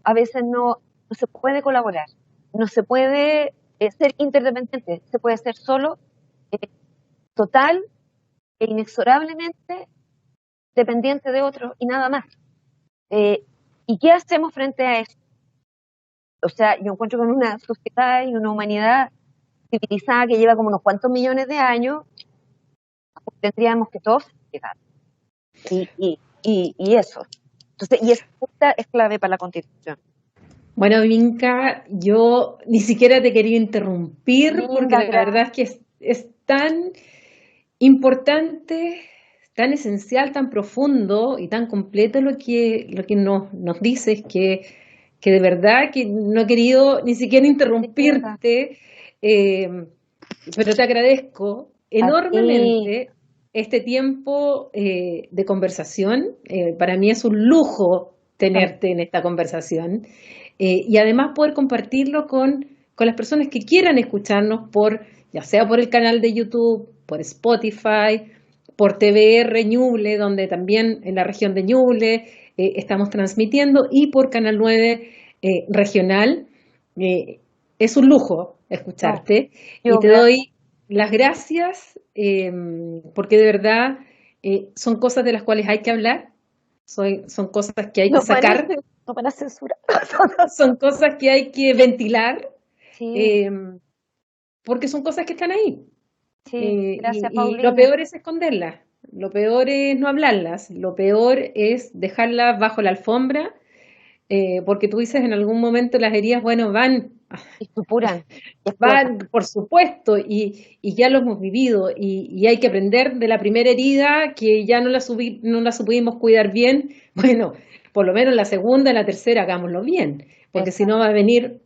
a veces no se puede colaborar, no se puede ser interdependiente, se puede ser solo eh, total e inexorablemente dependiente de otro y nada más. ¿Y qué hacemos frente a eso? O sea, yo encuentro con una sociedad y una humanidad civilizada que lleva como unos cuantos millones de años, tendríamos que todos llegar. Y eso. Entonces, y esa pregunta es clave para la Constitución. Bueno, Vinca, yo ni siquiera te quería interrumpir porque Linda, la verdad es que es tan importante, tan esencial, tan profundo y tan completo lo que nos dices que de verdad que no he querido ni siquiera interrumpirte, eh, pero te agradezco así, enormemente este tiempo de conversación. Para mí es un lujo tenerte en esta conversación y además poder compartirlo con las personas que quieran escucharnos ya sea por el canal de YouTube, por Spotify, por TVR Ñuble, donde también en la región de Ñuble estamos transmitiendo, y por Canal 9 regional. Es un lujo escucharte y te gracias. doy las gracias porque de verdad son cosas de las cuales hay que hablar, son cosas que hay que sacar, No van a censurar. son cosas que hay que ventilar, Sí, eh, porque son cosas que están ahí. sí, gracias, Y lo Paulina. peor es esconderlas, lo peor es no hablarlas, lo peor es dejarlas bajo la alfombra, porque tú dices en algún momento las heridas, bueno, Y supuran, y explotan. van, por supuesto, y ya lo hemos vivido, y hay que aprender de la primera herida que ya no la supimos cuidar bien, bueno, por lo menos la segunda y la tercera hagámoslo bien, porque si no Exacto. va a venir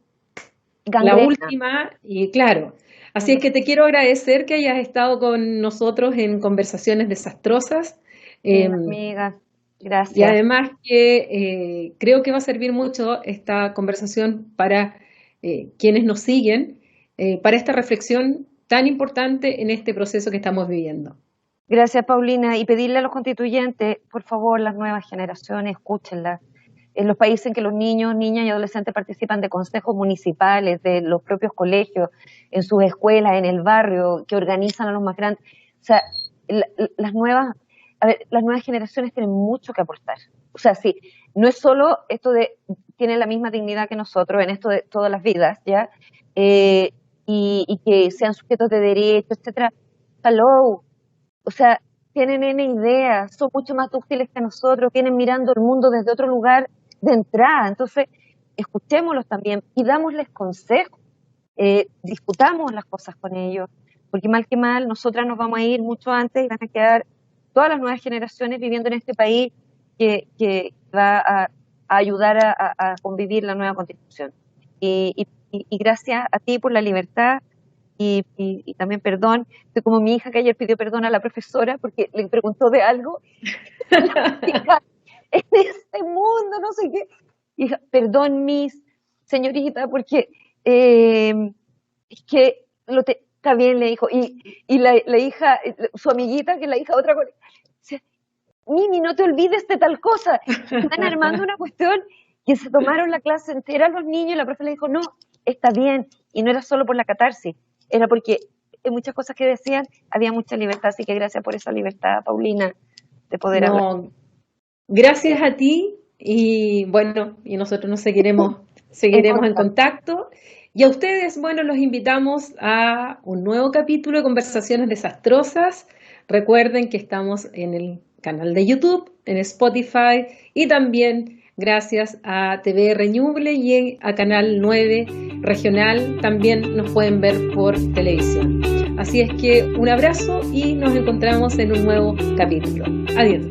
la Gangrena. última, y claro. Así es Mm, que te quiero agradecer que hayas estado con nosotros en conversaciones desastrosas. linda eh, amiga, y gracias. además que creo que va a servir mucho esta conversación para quienes nos siguen, para esta reflexión tan importante en este proceso que estamos viviendo. Gracias, Paulina. Y pedirle a los constituyentes, por favor, las nuevas generaciones, escúchenlas. En los países en que los niños, niñas y adolescentes participan de consejos municipales, de los propios colegios, en sus escuelas, en el barrio, que organizan a los más grandes. O sea, las nuevas, a ver, las nuevas generaciones tienen mucho que aportar. O sea, sí, no es solo esto de tienen la misma dignidad que nosotros en esto de todas las vidas, ¿ya? Eh, y que sean sujetos de derecho, etcétera. Hello, o sea, tienen N ideas, son mucho más dúctiles que nosotros, vienen mirando el mundo desde otro lugar de entrada. Entonces, escuchémoslos también, pidámosles consejos, discutamos las cosas con ellos, porque mal que mal, nosotras nos vamos a ir mucho antes y van a quedar todas las nuevas generaciones viviendo en este país que va a ayudar a convivir la nueva constitución. Y gracias a ti por la libertad y también perdón, estoy como mi hija que ayer pidió perdón a la profesora porque le preguntó de algo. en este mundo, no sé qué. Y dije, perdón, Miss, señorita, porque es que está bien, le dijo. Y la hija, su amiguita, que es la hija de otra colega, dice, Mimi, no te olvides de tal cosa. Están armando una cuestión que se tomaron la clase entera los niños y la profe le dijo, no, está bien. Y no era solo por la catarsis, era porque en muchas cosas que decían había mucha libertad. Así que gracias por esa libertad, Paulina, de poder hablar. Gracias a ti y bueno, y nosotros nos seguiremos en contacto. Y a ustedes, bueno, los invitamos a un nuevo capítulo de Conversaciones Desastrosas. Recuerden que estamos en el canal de YouTube, en Spotify y también gracias a TVR Ñuble y a Canal 9 Regional también nos pueden ver por televisión. Así es que un abrazo y nos encontramos en un nuevo capítulo. Adiós.